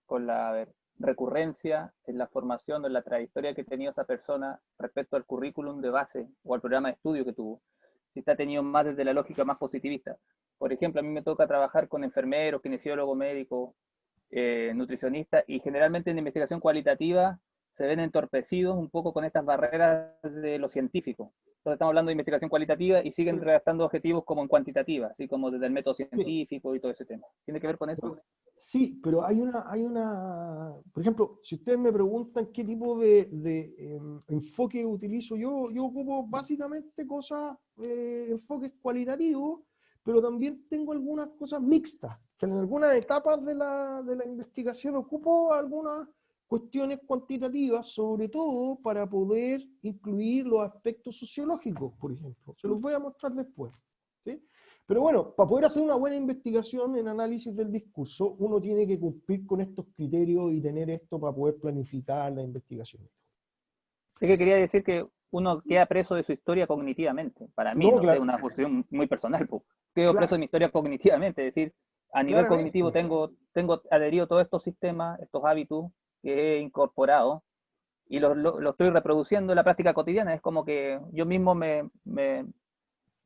la recurrencia en la formación o en la trayectoria que ha tenido esa persona respecto al currículum de base o al programa de estudio que tuvo. Si está tenido más desde la lógica más positivista. Por ejemplo, a mí me toca trabajar con enfermeros, kinesiólogos, médicos, nutricionistas, y generalmente en la investigación cualitativa se ven entorpecidos un poco con estas barreras de lo científico. Entonces estamos hablando de investigación cualitativa y siguen redactando objetivos como en cuantitativa, así como desde el método Sí. científico y todo ese tema. ¿Tiene que ver con eso? Sí, pero por ejemplo, si ustedes me preguntan qué tipo de enfoque utilizo yo ocupo básicamente cosas, enfoques cualitativos, pero también tengo algunas cosas mixtas, que en algunas etapas de la investigación ocupo algunas cuestiones cuantitativas, sobre todo para poder incluir los aspectos sociológicos, por ejemplo. Se los voy a mostrar después, ¿sí? Pero bueno, para poder hacer una buena investigación en análisis del discurso, uno tiene que cumplir con estos criterios y tener esto para poder planificar la investigación. Es que quería decir que uno queda preso de su historia cognitivamente. Para mí, No, no sé, claro, una posición muy personal. Quedo preso claro, de mi historia cognitivamente. Es decir, a nivel cognitivo claramente. tengo adherido todos estos sistemas, estos hábitos que he incorporado y lo estoy reproduciendo en la práctica cotidiana. Es como que yo mismo Me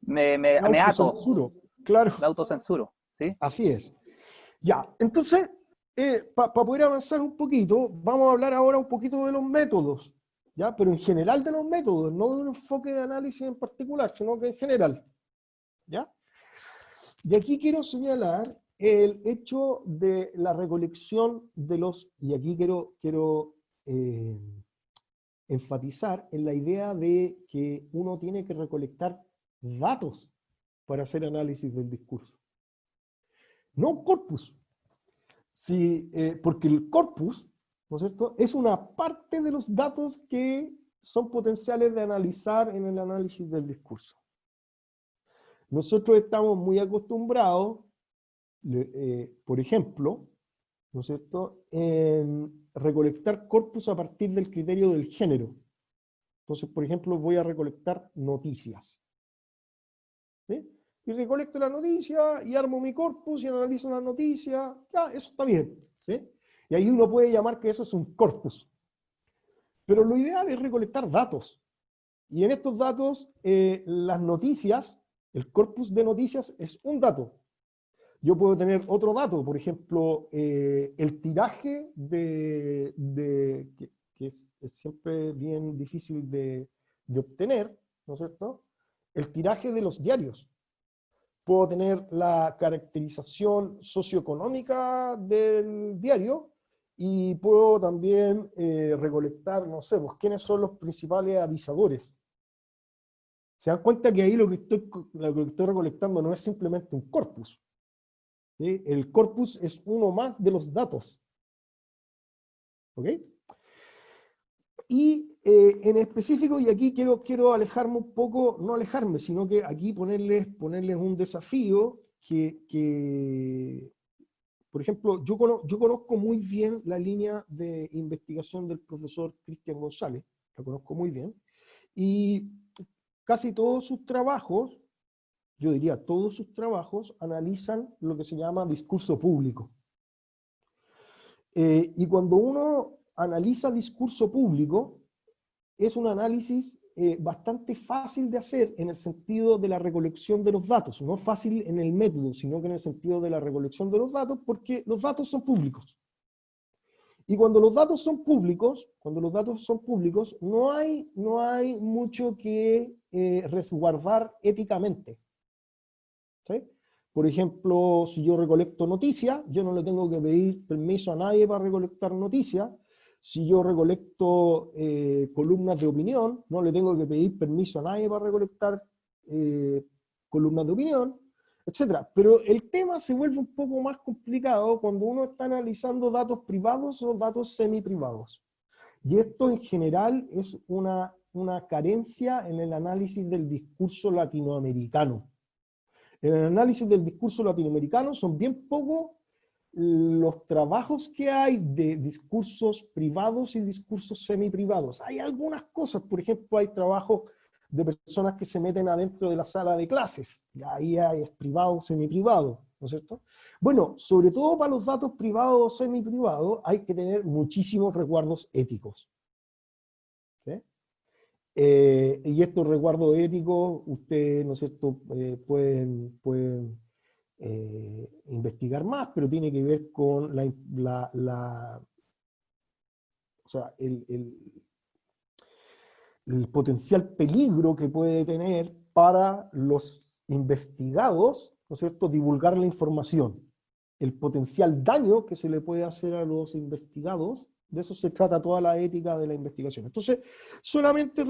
me ato, autocensuro, claro, me autocensuro. ¿Sí? así es. Ya, entonces, para poder avanzar un poquito, vamos a hablar ahora un poquito de los métodos, ¿ya? Pero en general de los métodos, no de un enfoque de análisis en particular, sino que en general, ¿ya? Y aquí quiero señalar el hecho de la recolección de los, y aquí quiero enfatizar en la idea de que uno tiene que recolectar datos para hacer análisis del discurso. No un corpus. Sí, porque el corpus, ¿no es cierto?, es una parte de los datos que son potenciales de analizar en el análisis del discurso. Nosotros estamos muy acostumbrados, por ejemplo, ¿no es cierto?, en recolectar corpus a partir del criterio del género. Entonces, por ejemplo, voy a recolectar noticias, ¿sí? Y recolecto la noticia y armo mi corpus y analizo la noticia. Ya, eso está bien, ¿sí? Y ahí uno puede llamar que eso es un corpus. Pero lo ideal es recolectar datos. Y en estos datos, las noticias, el corpus de noticias es un dato. Yo puedo tener otro dato, por ejemplo, el tiraje que es siempre bien difícil de obtener, ¿no es cierto? El tiraje de los diarios. Puedo tener la caracterización socioeconómica del diario y puedo también recolectar, no sé, pues, quiénes son los principales avisadores. Se dan cuenta que ahí lo que estoy recolectando no es simplemente un corpus, ¿sí? El corpus es uno más de los datos. ¿Ok? Y en específico, y aquí quiero alejarme un poco, no alejarme, sino que aquí ponerles un desafío que por ejemplo, yo conozco muy bien la línea de investigación del profesor Cristian González, la conozco muy bien, y casi todos sus trabajos, yo diría todos sus trabajos, analizan lo que se llama discurso público. Y cuando uno analiza discurso público, es un análisis bastante fácil de hacer en el sentido de la recolección de los datos, no fácil en el método, sino que en el sentido de la recolección de los datos, porque los datos son públicos. Y cuando los datos son públicos, no hay mucho que resguardar éticamente, ¿sí? Por ejemplo, si yo recolecto noticias, yo no le tengo que pedir permiso a nadie para recolectar noticias. Si yo recolecto columnas de opinión, no le tengo que pedir permiso a nadie para recolectar columnas de opinión, etc. Pero el tema se vuelve un poco más complicado cuando uno está analizando datos privados o datos semiprivados. Y esto en general es una carencia en el análisis del discurso latinoamericano. En el análisis del discurso latinoamericano son bien pocos los trabajos que hay de discursos privados y discursos semiprivados. Hay algunas cosas, por ejemplo, hay trabajos de personas que se meten adentro de la sala de clases, y ahí es privado, semiprivado, ¿no es cierto? Bueno, sobre todo para los datos privados o semiprivados hay que tener muchísimos resguardos éticos, ¿sí? Y estos resguardos éticos, ustedes, ¿no es cierto?, pueden investigar más, pero tiene que ver con o sea, el potencial peligro que puede tener para los investigados, ¿no es cierto?, divulgar la información, el potencial daño que se le puede hacer a los investigados. De eso se trata toda la ética de la investigación. Entonces, solamente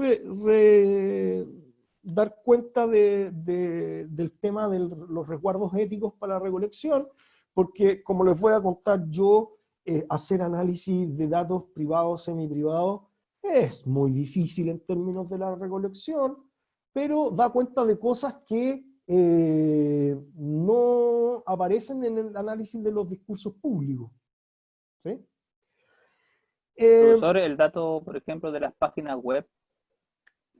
dar cuenta del tema de los resguardos éticos para la recolección, porque como les voy a contar yo, hacer análisis de datos privados, semiprivados, es muy difícil en términos de la recolección, pero da cuenta de cosas que no aparecen en el análisis de los discursos públicos. ¿Sí? Profesor, el dato, por ejemplo, de las páginas web,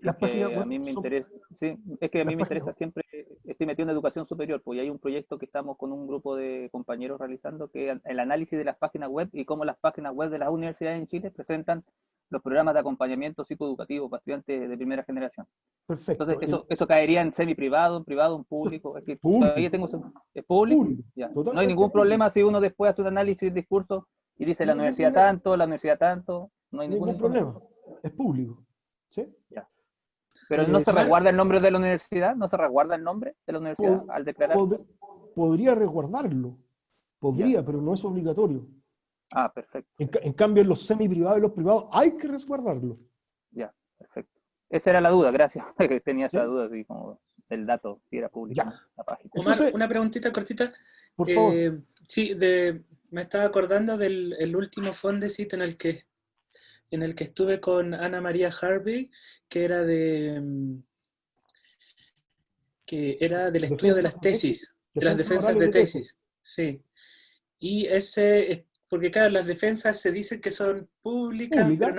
las páginas web a mí me son, interesa, sí, es que a las mí me páginas interesa web. siempre, estoy metido en educación superior, pues y hay un proyecto que estamos con un grupo de compañeros realizando, que es el análisis de las páginas web y cómo las páginas web de las universidades en Chile presentan los programas de acompañamiento psicoeducativo para estudiantes de primera generación. Perfecto. Entonces, eso caería en semi-privado, en privado, en Eso es público. Es que todavía público, tengo... ¿Es público? público, Ya. No hay totalmente ningún público. problema si uno después hace un análisis del discurso y dice No la hay ningún universidad problema. tanto, la universidad tanto, no hay ningún Ningún inconveniente. problema. Es público. ¿Sí? Ya. Pero no se Omar, resguarda el nombre de la universidad, no se resguarda el nombre de la universidad pod- al declarar. podría resguardarlo. Ya. Podría, pero no es obligatorio. Ah, perfecto. En cambio, en los semiprivados y los privados hay que resguardarlo. Ya, perfecto. Esa era la duda, gracias. Tenía ¿Sí? esa duda, así como el dato, si era público, Ya. ¿no? La página. Omar, Entonces, una preguntita cortita. por favor. Sí, me estaba acordando del el último Fondesit en el que estuve con Ana María Harvey, que era del estudio de Defensas las de tesis. tesis, de las Defensas defensas orales de de tesis. tesis. Sí. Y porque claro, las defensas se dicen que son públicas, Pública.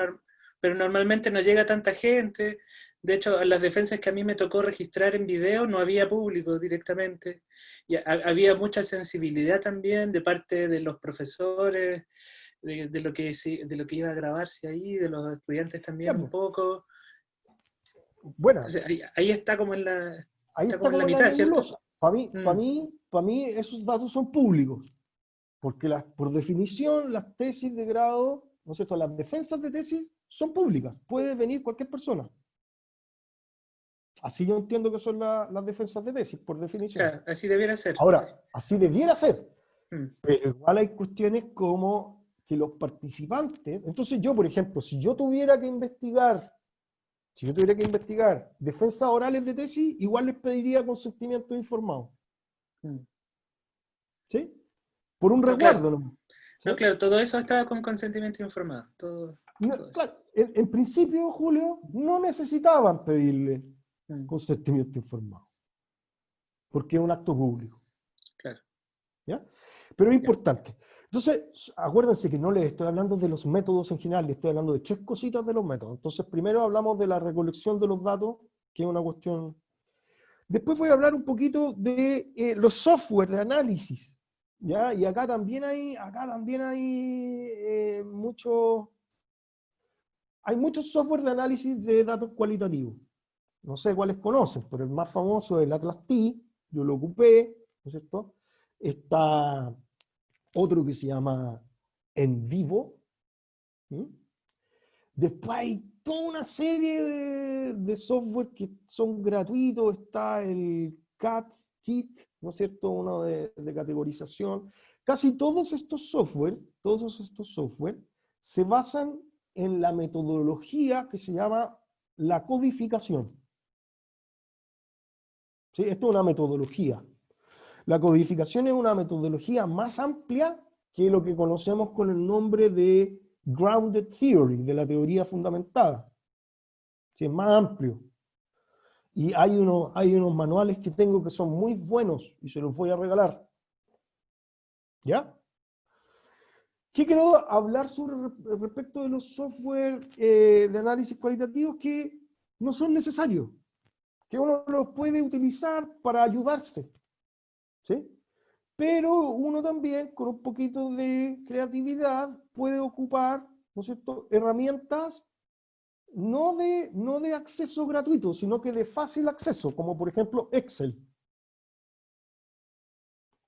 pero normalmente no llega tanta gente. De hecho, las defensas que a mí me tocó registrar en video no había público directamente. Y había mucha sensibilidad también de parte de los profesores, de lo que iba a grabarse ahí, de los estudiantes también Ya, un pues. poco. Buena. Entonces, ahí está como Ahí está está como en la como la mitad, ¿cierto? nebulosa. Para Mm, mí, esos datos son públicos. Porque por definición, las tesis de grado, ¿no es cierto?, las defensas de tesis son públicas. Puede venir cualquier persona. Así yo entiendo que son las defensas de tesis, por definición. claro, así debiera ser. Ahora, así debiera ser. Mm, Pero igual hay cuestiones como que los participantes... Entonces yo, por ejemplo, si yo tuviera que investigar defensas orales de tesis, igual les pediría consentimiento informado. mm. ¿Sí? Por un No, claro. resguardo, ¿no? ¿Sí? No, claro, todo eso estaba con consentimiento informado. Todo eso. Claro, en principio, Julio, no necesitaban pedirle Mm, consentimiento informado, porque es un acto público. claro. ¿Ya? Pero es Ya. importante. Entonces, acuérdense que no les estoy hablando de los métodos en general, les estoy hablando de 3 cositas de los métodos. Entonces, primero hablamos de la recolección de los datos, que es una cuestión. Después voy a hablar un poquito de los software de análisis. ¿Ya? Y acá también hay hay muchos software de análisis de datos cualitativos. No sé cuáles conocen, pero el más famoso es el Atlas T, yo lo ocupé, ¿no es cierto? Está otro que se llama En Vivo. ¿Sí? Después hay toda una serie de software que son gratuitos. Está el CAT-KIT, ¿no es cierto? Uno de categorización. Casi todos estos software se basan en la metodología que se llama la codificación. ¿Sí? Esto es una metodología. La codificación es una metodología más amplia que lo que conocemos con el nombre de Grounded Theory, de la teoría fundamentada. ¿Sí? Es más amplio. Y hay unos manuales que tengo que son muy buenos y se los voy a regalar. ¿Ya? ¿Qué quiero hablar respecto de los software de análisis cualitativos que no son necesarios? Que uno los puede utilizar para ayudarse. ¿Sí? Pero uno también, con un poquito de creatividad, puede ocupar, ¿no es cierto?, herramientas no de acceso gratuito, sino que de fácil acceso, como por ejemplo Excel.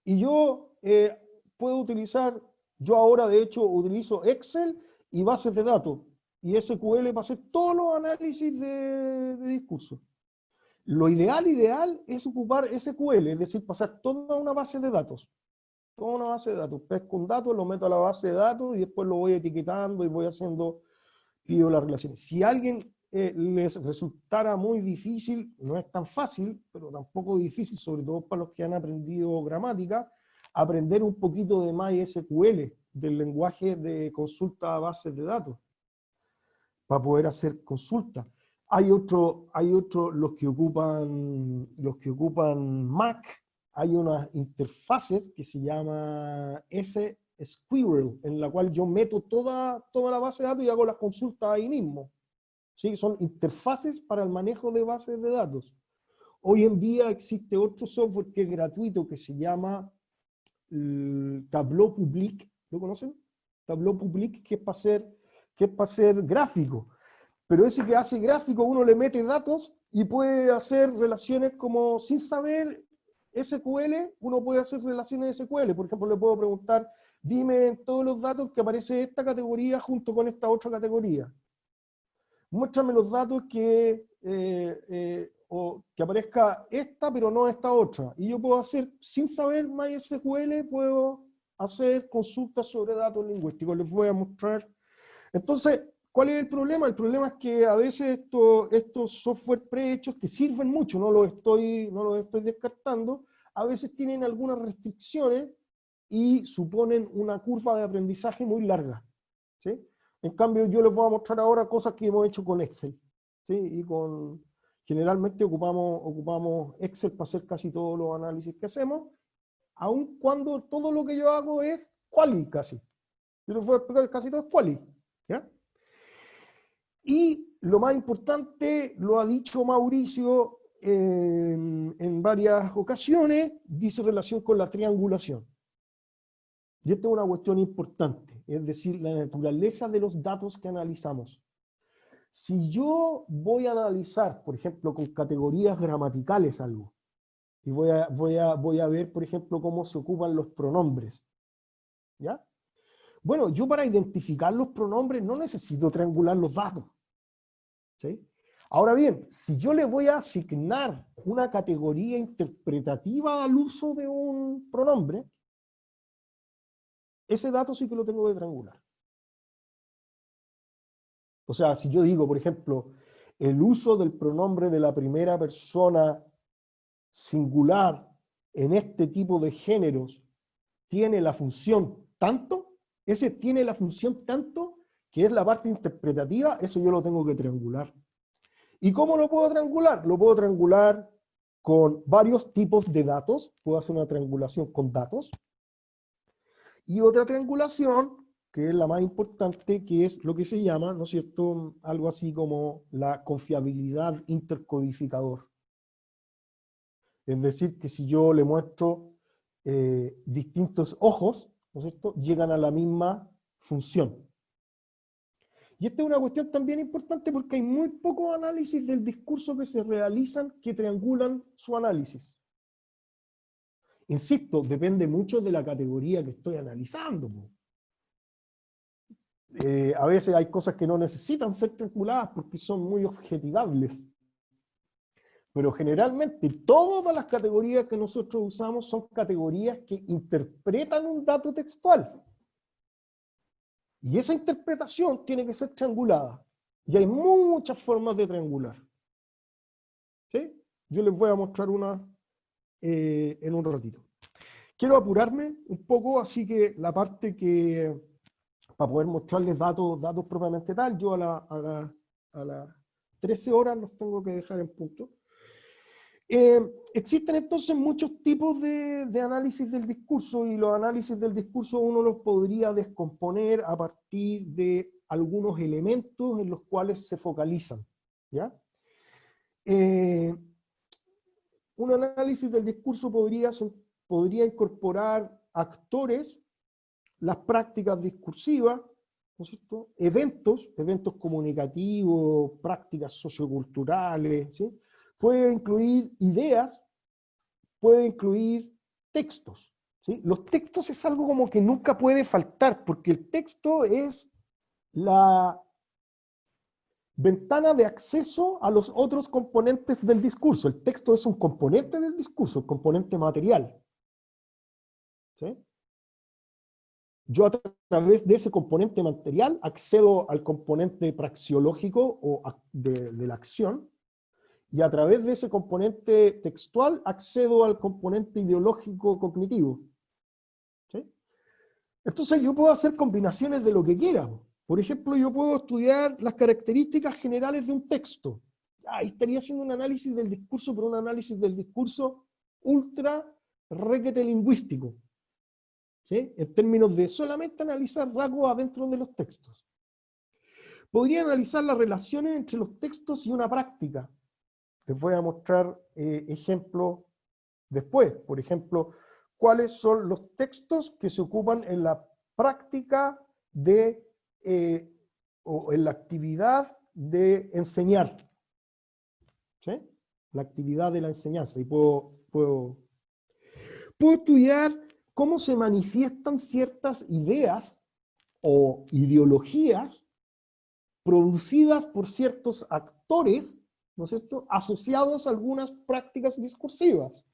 Y yo puedo utilizar, yo ahora de hecho utilizo Excel y bases de datos. y SQL para hacer todos los análisis de discurso. Lo ideal es ocupar SQL, es decir, pasar toda una base de datos. Toda una base de datos. Pesco un dato, lo meto a la base de datos y después lo voy etiquetando y voy haciendo, pido las relaciones. Si a alguien les resultara muy difícil, no es tan fácil, pero tampoco difícil, sobre todo para los que han aprendido gramática, aprender un poquito de MySQL, del lenguaje de consulta a bases de datos, para poder hacer consultas. Hay otro, los que ocupan Mac, hay unas interfaces que se llama S-Squirrel, en la cual yo meto toda la base de datos y hago las consultas ahí mismo. ¿Sí? Son interfaces para el manejo de bases de datos. Hoy en día existe otro software que es gratuito que se llama Tableau Public. ¿Lo conocen? Tableau Public, que es para hacer gráfico. Pero ese que hace gráfico, uno le mete datos y puede hacer relaciones como, sin saber SQL, uno puede hacer relaciones de SQL. Por ejemplo, le puedo preguntar, dime en todos los datos que aparece esta categoría junto con esta otra categoría. Muéstrame los datos o que aparezca esta, pero no esta otra. Y yo puedo hacer, sin saber MySQL, puedo hacer consultas sobre datos lingüísticos. Les voy a mostrar. Entonces, ¿cuál es el problema? El problema es que a veces estos software prehechos que sirven mucho, no los estoy descartando, a veces tienen algunas restricciones y suponen una curva de aprendizaje muy larga, ¿sí? En cambio, yo les voy a mostrar ahora cosas que hemos hecho con Excel, ¿sí? Y generalmente ocupamos Excel para hacer casi todos los análisis que hacemos, aun cuando todo lo que yo hago es quali casi. Yo les voy a explicar, casi todo es quali, ¿ya? Y lo más importante, lo ha dicho Mauricio en varias ocasiones, dice relación con la triangulación. Y esta es una cuestión importante, es decir, la naturaleza de los datos que analizamos. Si yo voy a analizar, por ejemplo, con categorías gramaticales algo, y voy a ver, por ejemplo, cómo se ocupan los pronombres, ¿ya? Bueno, yo para identificar los pronombres no necesito triangular los datos, ¿sí? Ahora bien, si yo le voy a asignar una categoría interpretativa al uso de un pronombre, ese dato sí que lo tengo que triangular. O sea, si yo digo, por ejemplo, el uso del pronombre de la primera persona singular en este tipo de géneros tiene la función tanto, ese tiene la función tanto, que es la parte interpretativa, eso yo lo tengo que triangular. ¿Y cómo lo puedo triangular? Lo puedo triangular con varios tipos de datos, puedo hacer una triangulación con datos, y otra triangulación, que es la más importante, que es lo que se llama, ¿no es cierto?, algo así como la confiabilidad intercodificador. Es decir, que si yo le muestro distintos ojos, ¿no es cierto?, llegan a la misma función. Y esta es una cuestión también importante porque hay muy pocos análisis del discurso que se realizan que triangulan su análisis. Insisto, depende mucho de la categoría que estoy analizando. A veces hay cosas que no necesitan ser trianguladas porque son muy objetivables. Pero generalmente todas las categorías que nosotros usamos son categorías que interpretan un dato textual. Y esa interpretación tiene que ser triangulada. Y hay muchas formas de triangular. ¿Sí? Yo les voy a mostrar una en un ratito. Quiero apurarme un poco, así que la parte que, para poder mostrarles datos propiamente tal, yo a las 13 horas los tengo que dejar en punto. Existen entonces muchos tipos de análisis del discurso, y los análisis del discurso uno los podría descomponer a partir de algunos elementos en los cuales se focalizan, ¿ya? Un análisis del discurso podría incorporar actores, las prácticas discursivas, ¿no es cierto?, eventos comunicativos, prácticas socioculturales, ¿sí? Puede incluir ideas, puede incluir textos, ¿sí? Los textos es algo como que nunca puede faltar, porque el texto es ventana de acceso a los otros componentes del discurso. El texto es un componente del discurso, un componente material. ¿Sí? Yo a través de ese componente material accedo al componente praxeológico o de la acción, y a través de ese componente textual accedo al componente ideológico cognitivo. ¿Sí? Entonces yo puedo hacer combinaciones de lo que quiera. Por ejemplo, yo puedo estudiar las características generales de un texto. Ahí estaría haciendo un análisis del discurso, pero un análisis del discurso ultra requete lingüístico. ¿Sí? En términos de solamente analizar rasgos adentro de los textos. Podría analizar las relaciones entre los textos y una práctica. Les voy a mostrar ejemplos después. Por ejemplo, cuáles son los textos que se ocupan en la práctica o en la actividad de enseñar. ¿Sí? La actividad de la enseñanza. Y puedo estudiar cómo se manifiestan ciertas ideas o ideologías producidas por ciertos actores, ¿no es cierto?, asociados a algunas prácticas discursivas.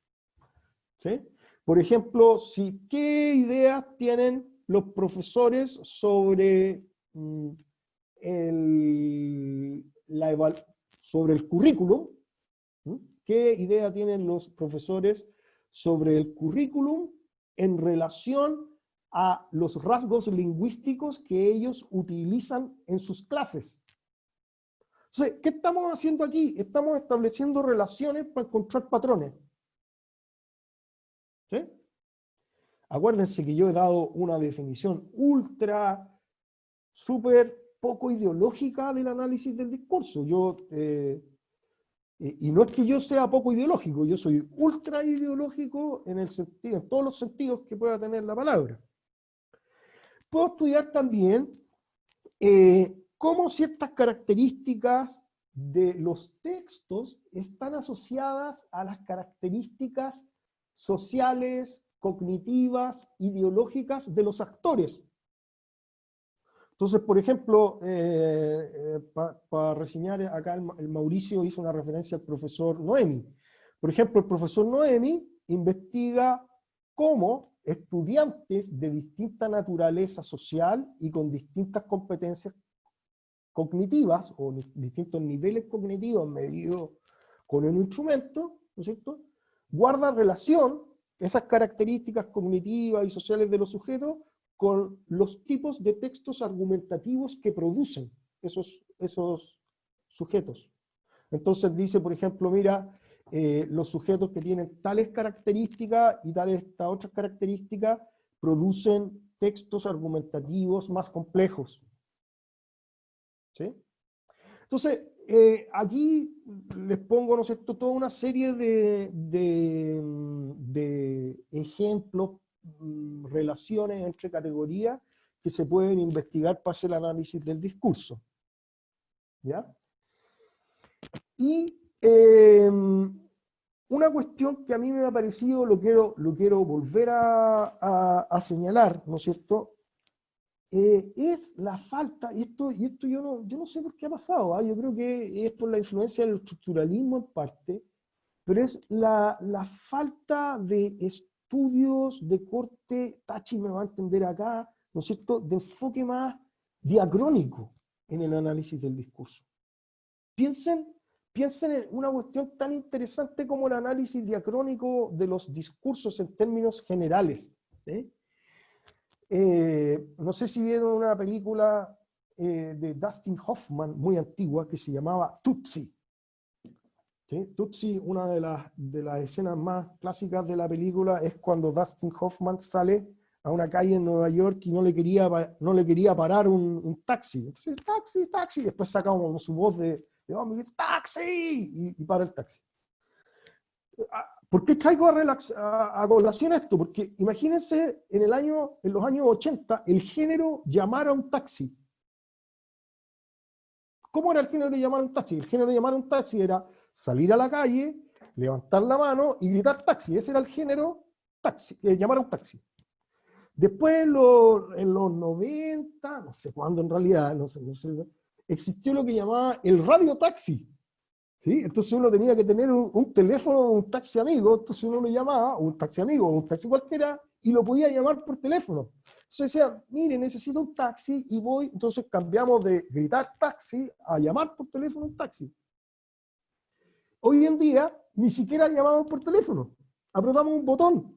¿Sí? Por ejemplo, ¿qué ideas tienen los profesores sobre sobre el currículum? ¿Qué idea tienen los profesores sobre el currículum en relación a los rasgos lingüísticos que ellos utilizan en sus clases? Entonces, ¿qué estamos haciendo aquí? Estamos estableciendo relaciones para encontrar patrones. ¿Sí? Acuérdense que yo he dado una definición súper poco ideológica del análisis del discurso. Y no es que yo sea poco ideológico, yo soy ultra ideológico en todos los sentidos que pueda tener la palabra. Puedo estudiar también cómo ciertas características de los textos están asociadas a las características sociales, cognitivas, ideológicas de los actores. Entonces, por ejemplo, para reseñar acá, el Mauricio hizo una referencia al profesor Noemi. Por ejemplo, el profesor Noemi investiga cómo estudiantes de distinta naturaleza social y con distintas competencias cognitivas o distintos niveles cognitivos medidos con un instrumento, ¿no es cierto?, guarda relación esas características cognitivas y sociales de los sujetos con los tipos de textos argumentativos que producen esos sujetos. Entonces dice, por ejemplo, mira, los sujetos que tienen tales características y estas otras características producen textos argumentativos más complejos. ¿Sí? Entonces, aquí les pongo, ¿no es cierto?, toda una serie de ejemplos, relaciones entre categorías que se pueden investigar para hacer el análisis del discurso. ¿Ya? Y una cuestión que a mí me ha parecido, lo quiero volver a señalar, ¿no es cierto?, es la falta, y esto yo no sé por qué ha pasado, yo creo que es por la influencia del estructuralismo en parte, pero es la falta de estudios de corte, Tachi me va a entender acá, ¿no es cierto?, de enfoque más diacrónico en el análisis del discurso. Piensen en una cuestión tan interesante como el análisis diacrónico de los discursos en términos generales. ¿Sí? No sé si vieron una película de Dustin Hoffman muy antigua que se llamaba Tootsie. ¿Sí? Tootsie, una de las escenas más clásicas de la película es cuando Dustin Hoffman sale a una calle en Nueva York y no le quería parar un taxi. Entonces, taxi, taxi, y después saca como su voz de hombre, taxi, y para el taxi. ¿Por qué traigo a colación esto? Porque imagínense en los años 80 el género llamar a un taxi. ¿Cómo era el género de llamar a un taxi? El género de llamar a un taxi era salir a la calle, levantar la mano y gritar taxi. Ese era el género taxi, llamar a un taxi. Después en los 90, no sé cuándo en realidad, no sé, existió lo que llamaba el radiotaxi. ¿Sí? Entonces uno tenía que tener un teléfono, un taxi amigo, entonces uno lo llamaba, un taxi amigo, o un taxi cualquiera, y lo podía llamar por teléfono. Entonces decía, mire, necesito un taxi, y voy, entonces cambiamos de gritar taxi a llamar por teléfono un taxi. Hoy en día, ni siquiera llamamos por teléfono, apretamos un botón.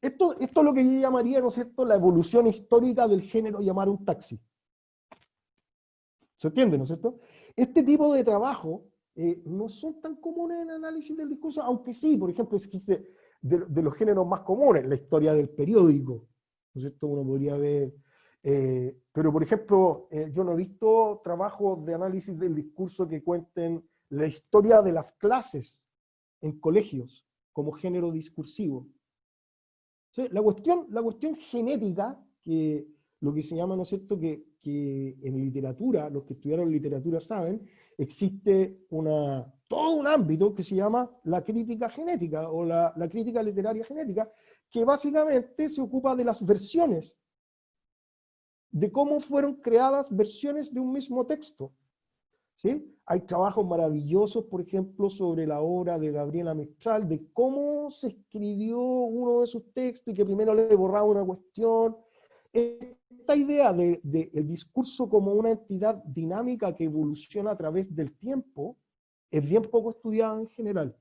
Esto es lo que yo llamaría, ¿no es cierto?, la evolución histórica del género llamar un taxi. ¿Se entiende, no es cierto? Este tipo de trabajo no son tan comunes en análisis del discurso, aunque sí, por ejemplo, existe de los géneros más comunes, la historia del periódico, ¿no es cierto? Uno podría ver, pero por ejemplo, yo no he visto trabajos de análisis del discurso que cuenten la historia de las clases en colegios como género discursivo. ¿Sí? La cuestión genética, que lo que se llama, ¿no es cierto?, que en literatura, los que estudiaron literatura saben, existe todo un ámbito que se llama la crítica genética o la crítica literaria genética, que básicamente se ocupa de las versiones, de cómo fueron creadas versiones de un mismo texto. ¿Sí? Hay trabajos maravillosos, por ejemplo, sobre la obra de Gabriela Mistral, de cómo se escribió uno de sus textos y que primero le borraba una cuestión. Esta idea del discurso como una entidad dinámica que evoluciona a través del tiempo es bien poco estudiada en general.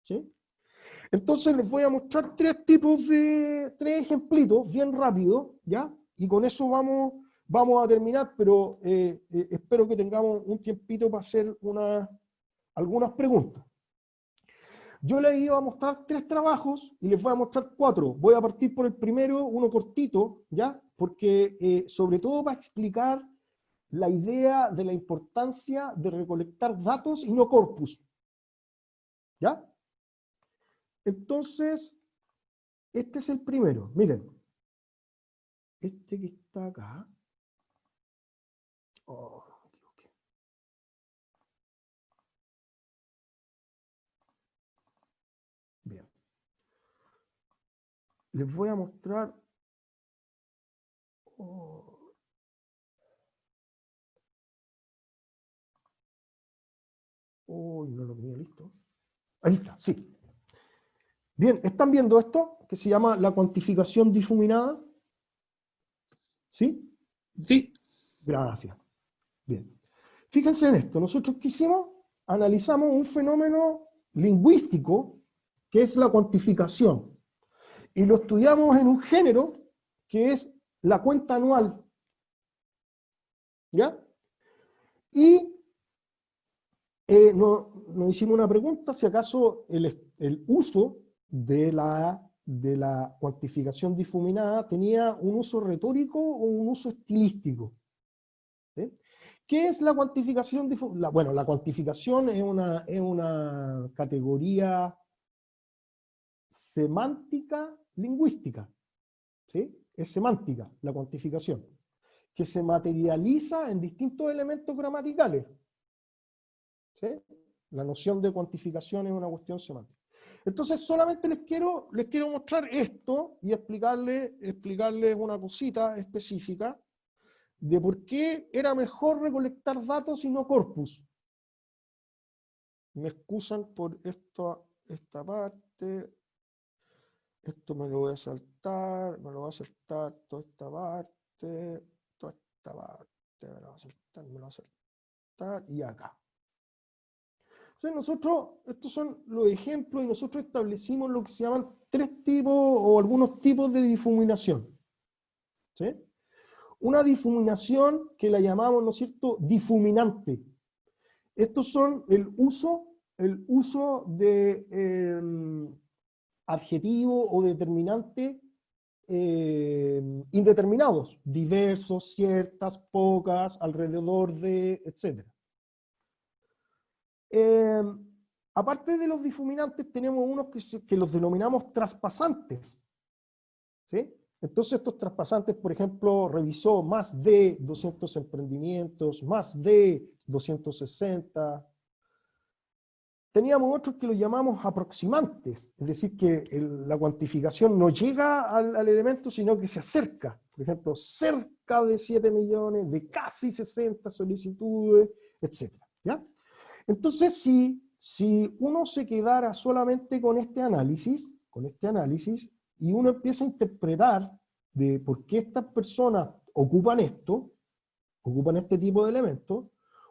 ¿Sí? Entonces les voy a mostrar tres ejemplitos bien rápidos, ¿ya? Y con eso vamos a terminar, pero espero que tengamos un tiempito para hacer algunas preguntas. Yo les iba a mostrar 3 trabajos y les voy a mostrar 4. Voy a partir por el primero, uno cortito, ¿ya? Porque sobre todo para explicar la idea de la importancia de recolectar datos y no corpus. ¿Ya? Entonces, este es el primero. Miren. Este que está acá. Oh, me equivoqué. Bien. Les voy a mostrar. Oh. Uy, no lo tenía listo. Ahí está, sí. Bien, ¿están viendo esto? Que se llama la cuantificación difuminada. ¿Sí? Sí. Gracias. Bien. Fíjense en esto. Nosotros ¿qué hicimos? Analizamos un fenómeno lingüístico que es la cuantificación. Y lo estudiamos en un género que es la cuenta anual. ¿Ya? Y nos hicimos una pregunta, si acaso el uso de la cuantificación difuminada tenía un uso retórico o un uso estilístico. ¿Sí? ¿Qué es la cuantificación difuminada? Bueno, la cuantificación es una categoría semántica lingüística. ¿Sí? Es semántica la cuantificación, que se materializa en distintos elementos gramaticales. ¿Sí? La noción de cuantificación es una cuestión semántica. Entonces solamente les quiero mostrar esto y explicarles una cosita específica de por qué era mejor recolectar datos y no corpus. Me excusan por esta parte. Esto me lo voy a saltar toda esta parte, me lo voy a saltar y acá. Entonces estos son los ejemplos y nosotros establecimos lo que se llaman 3 tipos o algunos tipos de difuminación. ¿Sí? Una difuminación que la llamamos, ¿no es cierto?, difuminante. Estos son el uso de adjetivo o determinante indeterminados, diversos, ciertas, pocas, alrededor de, etc. Aparte de los difuminantes, tenemos unos que los denominamos traspasantes. ¿Sí? Entonces estos traspasantes, por ejemplo, revisó más de 200 emprendimientos, más de 260. Teníamos otros que los llamamos aproximantes, es decir, que la cuantificación no llega al elemento, sino que se acerca. por ejemplo, cerca de 7 millones, de casi 60 solicitudes, etc. ¿Ya? Entonces, si uno se quedara solamente con este análisis, y uno empieza a interpretar de por qué estas personas ocupan este tipo de elementos,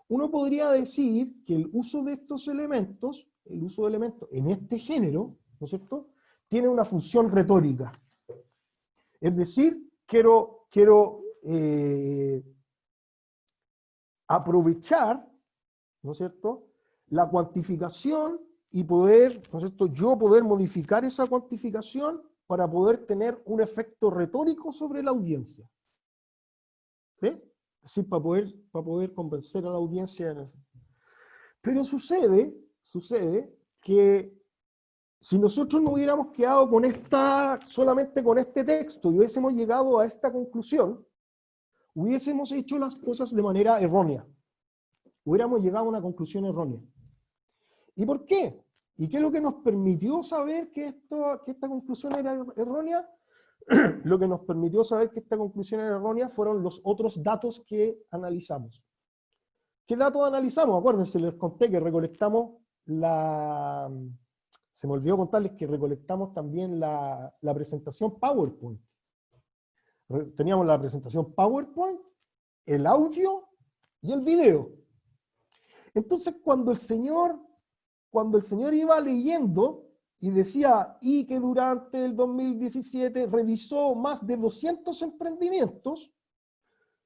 uno podría decir que el uso de estos elementos, el uso de elementos en este género, ¿no es cierto?, tiene una función retórica. Es decir, quiero aprovechar, ¿no es cierto?, la cuantificación y poder, ¿no es cierto?, yo poder modificar esa cuantificación para poder tener un efecto retórico sobre la audiencia. ¿Sí? Es decir, para poder convencer a la audiencia. Pero sucede que si nosotros no hubiéramos quedado solamente con este texto y hubiésemos llegado a esta conclusión, hubiésemos hecho las cosas de manera errónea. Hubiéramos llegado a una conclusión errónea. ¿Y por qué? ¿Y qué es lo que nos permitió saber que esta conclusión era errónea? Lo que nos permitió saber que esta conclusión era errónea fueron los otros datos que analizamos. ¿Qué datos analizamos? Acuérdense, les conté que recolectamos se me olvidó contarles que recolectamos también la presentación PowerPoint. Teníamos la presentación PowerPoint, el audio y el video. Entonces, cuando el señor iba leyendo y decía, y que durante el 2017 revisó más de 200 emprendimientos,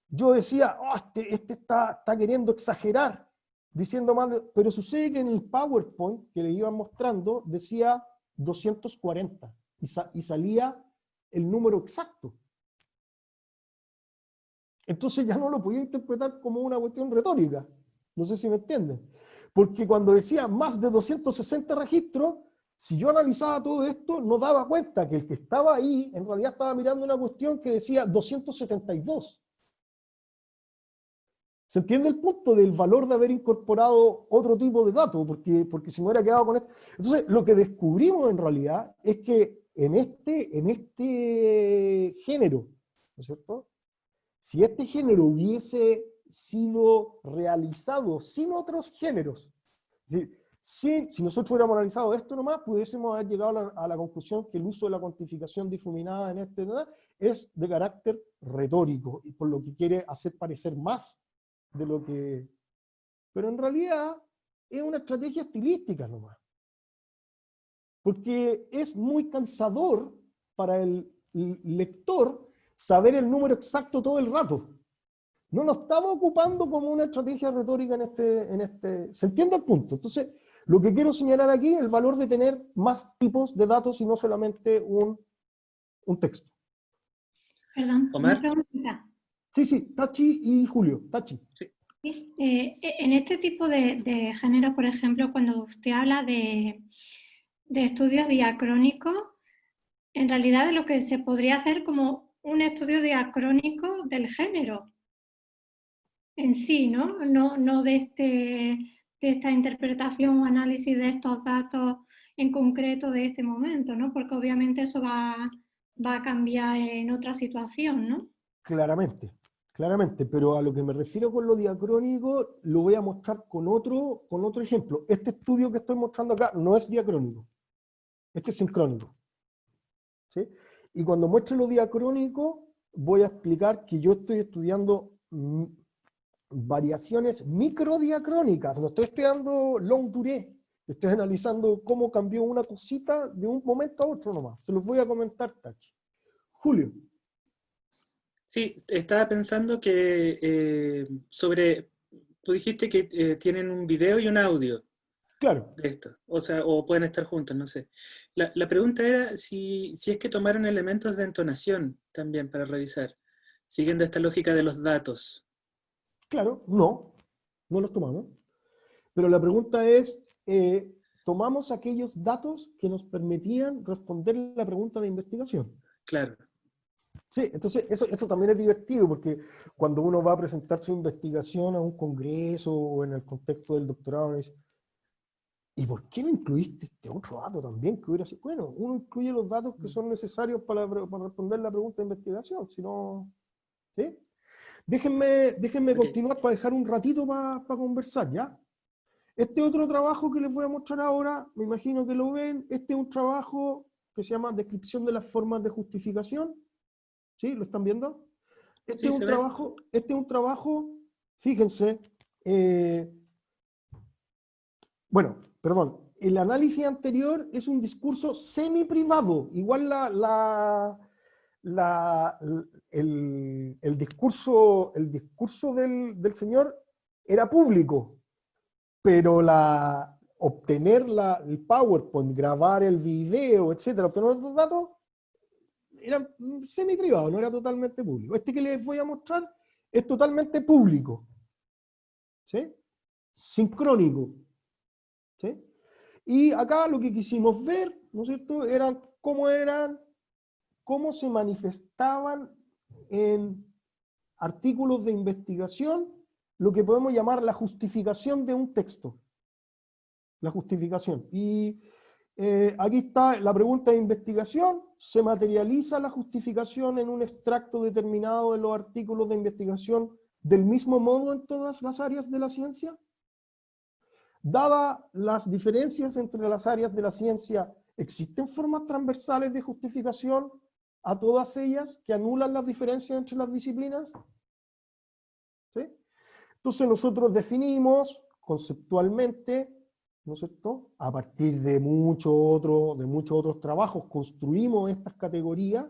yo decía, oh, este está queriendo exagerar, diciendo más, pero sucede que en el PowerPoint que le iban mostrando decía 240 y salía el número exacto. Entonces ya no lo podía interpretar como una cuestión retórica. No sé si me entienden. Porque cuando decía más de 260 registros, si yo analizaba todo esto, no daba cuenta que el que estaba ahí, en realidad estaba mirando una cuestión que decía 272. ¿Se entiende el punto del valor de haber incorporado otro tipo de datos? Porque si me hubiera quedado con esto... Entonces, lo que descubrimos en realidad es que en este género, ¿no es cierto? Si este género hubiese sido realizado sin otros géneros, es decir, si nosotros hubiéramos analizado esto nomás, pudiésemos haber llegado a la conclusión que el uso de la cuantificación difuminada en este es de carácter retórico, y por lo que quiere hacer parecer más de lo que... Pero en realidad es una estrategia estilística nomás. Porque es muy cansador para el lector saber el número exacto todo el rato. No lo estamos ocupando como una estrategia retórica en este... ¿Se entiende el punto? Entonces, lo que quiero señalar aquí es el valor de tener más tipos de datos y no solamente un texto. Perdón, Omar. una preguntita. Sí, Tachi y Julio. Tachi. Sí. Sí, en este tipo de géneros, por ejemplo, cuando usted habla de estudios diacrónicos, en realidad lo que se podría hacer como un estudio diacrónico del género en sí, ¿no? No de esta interpretación o análisis de estos datos en concreto de este momento, ¿no? Porque obviamente eso va a cambiar en otra situación, ¿no? Claramente, pero a lo que me refiero con lo diacrónico lo voy a mostrar con otro ejemplo. Este estudio que estoy mostrando acá no es diacrónico, este es sincrónico. ¿Sí? Y cuando muestre lo diacrónico voy a explicar que yo estoy estudiando variaciones microdiacrónicas, no estoy estudiando long durée, estoy analizando cómo cambió una cosita de un momento a otro nomás. Se los voy a comentar, Tachi. Julio. Sí, estaba pensando que tú dijiste que tienen un video y un audio Claro. de esto, o sea, o pueden estar juntos, no sé. La pregunta era si es que tomaron elementos de entonación también para revisar, siguiendo esta lógica de los datos. Claro, no los tomamos. Pero la pregunta es, ¿tomamos aquellos datos que nos permitían responder la pregunta de investigación? Claro. Sí, entonces eso también es divertido, porque cuando uno va a presentar su investigación a un congreso o en el contexto del doctorado, uno dice, ¿y por qué no incluiste este otro dato también que hubiera sido? Bueno, uno incluye los datos que son necesarios para responder la pregunta de investigación, si no, ¿sí? Déjenme continuar para dejar un ratito para conversar, ¿ya? Este otro trabajo que les voy a mostrar ahora, me imagino que lo ven, este es un trabajo que se llama Descripción de las formas de justificación. ¿Sí? ¿Lo están viendo? Este es un trabajo, fíjense, bueno, perdón, el análisis anterior es un discurso semi-privado, igual el discurso del señor era público, pero obtener el PowerPoint, grabar el video, etcétera, obtener los datos, era semi-privado, no era totalmente público. Este que les voy a mostrar es totalmente público, ¿sí? Sincrónico, ¿sí? Y acá lo que quisimos ver, ¿no es cierto?, cómo se manifestaban en artículos de investigación lo que podemos llamar la justificación de un texto. La justificación. Y aquí está la pregunta de investigación. ¿Se materializa la justificación en un extracto determinado de los artículos de investigación del mismo modo en todas las áreas de la ciencia? Dadas las diferencias entre las áreas de la ciencia, ¿existen formas transversales de justificación a todas ellas que anulan las diferencias entre las disciplinas? ¿Sí? Entonces nosotros definimos conceptualmente, ¿no es cierto?, a partir de muchos otros trabajos, construimos estas categorías,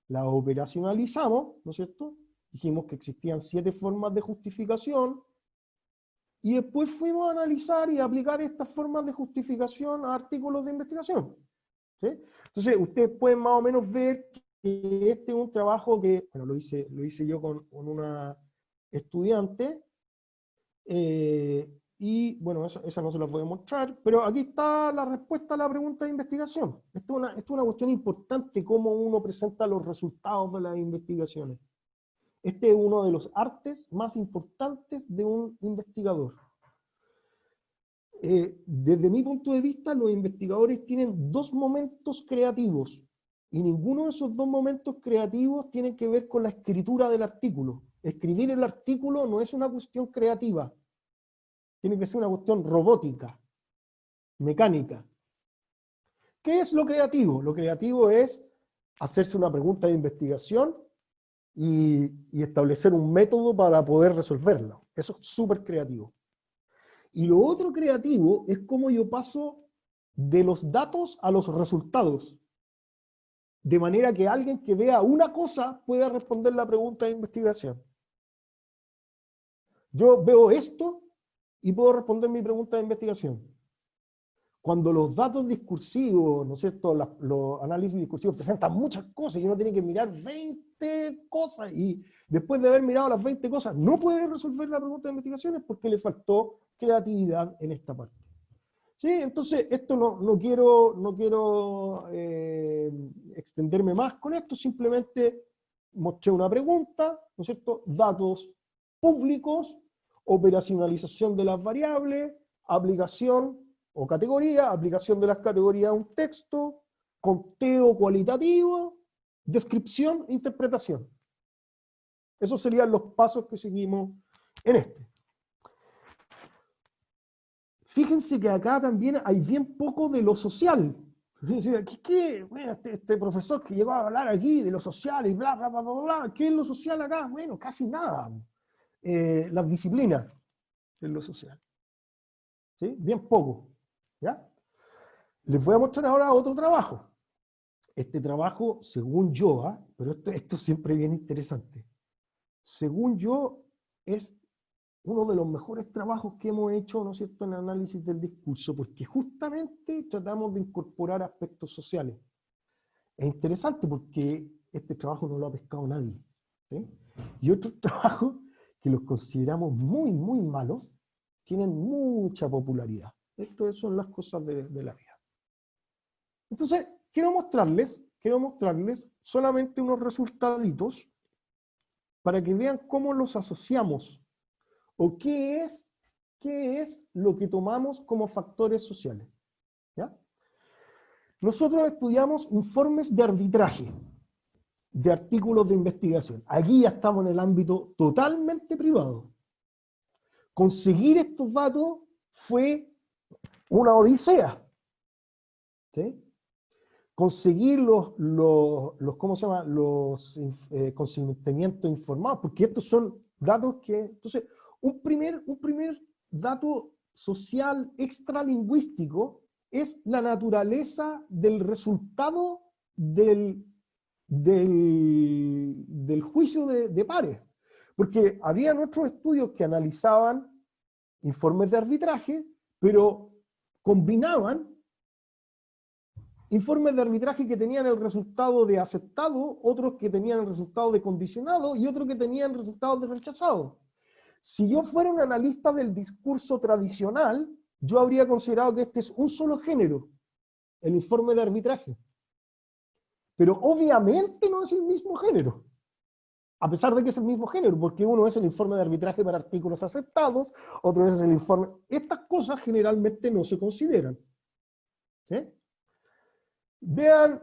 las operacionalizamos, ¿no es cierto? Dijimos que existían 7 formas de justificación, y después fuimos a analizar y aplicar estas formas de justificación a artículos de investigación, ¿sí? Entonces, ustedes pueden más o menos ver que este es un trabajo que, bueno, lo hice yo con una estudiante, y bueno, esa no se las voy a mostrar, pero aquí está la respuesta a la pregunta de investigación. Esto es una cuestión importante, cómo uno presenta los resultados de las investigaciones. Este es uno de los artes más importantes de un investigador. Desde mi punto de vista, los investigadores tienen 2 momentos creativos, y ninguno de esos 2 momentos creativos tiene que ver con la escritura del artículo. Escribir el artículo no es una cuestión creativa, tiene que ser una cuestión robótica, mecánica. ¿Qué es lo creativo? Lo creativo es hacerse una pregunta de investigación y establecer un método para poder resolverlo. Eso es súper creativo. Y lo otro creativo es cómo yo paso de los datos a los resultados. De manera que alguien que vea una cosa pueda responder la pregunta de investigación. Yo veo esto y puedo responder mi pregunta de investigación. Cuando los datos discursivos, ¿no es cierto?, los análisis discursivos presentan muchas cosas y uno tiene que mirar 20 cosas, y después de haber mirado las 20 cosas no puede resolver la pregunta de investigaciones porque le faltó creatividad en esta parte. ¿Sí? Entonces, esto no quiero extenderme más con esto, simplemente mostré una pregunta, ¿no es cierto?, datos públicos, operacionalización de las variables, aplicación o categoría, aplicación de las categorías a un texto, conteo cualitativo, descripción e interpretación. Esos serían los pasos que seguimos en este. Fíjense que acá también hay bien poco de lo social. Bueno, este profesor que llegó a hablar aquí de lo social y bla, bla, bla, bla, bla, ¿qué es lo social acá? Bueno, casi nada. Las disciplinas es lo social. ¿Sí? Bien poco. ¿Ya? Les voy a mostrar ahora otro trabajo. Este trabajo, según yo, pero esto siempre es bien interesante. Según yo, es uno de los mejores trabajos que hemos hecho, ¿no es cierto?, en análisis del discurso, porque justamente tratamos de incorporar aspectos sociales. Es interesante porque este trabajo no lo ha pescado nadie, ¿sí? Y otros trabajos que los consideramos muy, muy malos, tienen mucha popularidad. Estas son las cosas de la vida. Entonces, quiero mostrarles solamente unos resultaditos para que vean cómo los asociamos, o qué es qué es lo que tomamos como factores sociales. ¿Ya? Nosotros estudiamos informes de arbitraje de artículos de investigación. Aquí ya estamos en el ámbito totalmente privado. Conseguir estos datos fue una odisea. ¿Sí? Conseguir ¿cómo se llama? Los consentimientos informados, porque estos son datos que... Entonces, un primer dato social extralingüístico es la naturaleza del resultado del juicio de pares. Porque había otros estudios que analizaban informes de arbitraje, pero combinaban informes de arbitraje que tenían el resultado de aceptado, otros que tenían el resultado de condicionado y otros que tenían resultados de rechazado. Si yo fuera un analista del discurso tradicional, yo habría considerado que este es un solo género, el informe de arbitraje. Pero obviamente no es el mismo género, a pesar de que es el mismo género, porque uno es el informe de arbitraje para artículos aceptados, otro es el informe... Estas cosas generalmente no se consideran. ¿Sí? Vean,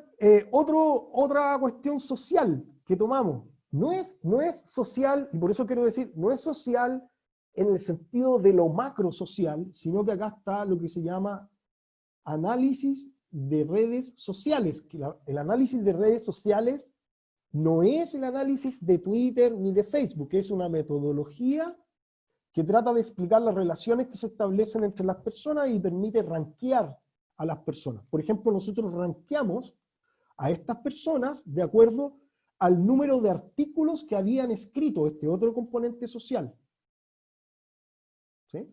otra cuestión social que tomamos. No es social, y por eso quiero decir, no es social en el sentido de lo macro social, sino que acá está lo que se llama análisis de redes sociales. Que el análisis de redes sociales no es el análisis de Twitter ni de Facebook, es una metodología que trata de explicar las relaciones que se establecen entre las personas y permite rankear a las personas. Por ejemplo, nosotros rankeamos a estas personas de acuerdo al número de artículos que habían escrito, este otro componente social. ¿Sí?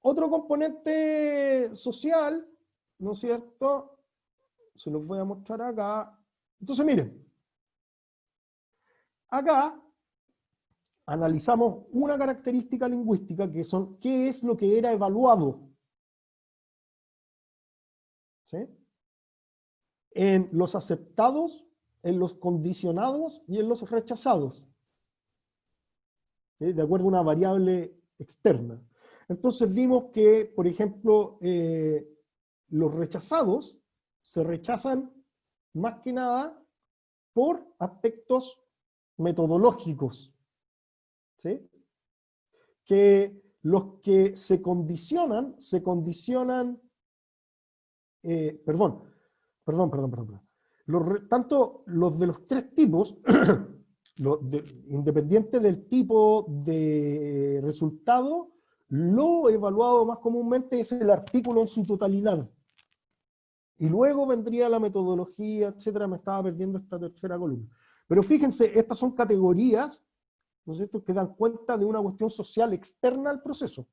Otro componente social, ¿no es cierto? Se los voy a mostrar acá. Entonces, miren, acá analizamos una característica lingüística que son qué es lo que era evaluado. ¿Sí? En los aceptados, en los condicionados y en los rechazados. ¿Sí? De acuerdo a una variable externa. Entonces vimos que, por ejemplo, los rechazados se rechazan más que nada por aspectos metodológicos. ¿Sí? Que los que se condicionan, perdón. Tanto los de los tres tipos, independiente del tipo de resultado, lo evaluado más comúnmente es el artículo en su totalidad. Y luego vendría la metodología, etcétera. Me estaba perdiendo esta tercera columna. Pero fíjense, estas son categorías, ¿no es cierto?, que dan cuenta de una cuestión social externa al proceso.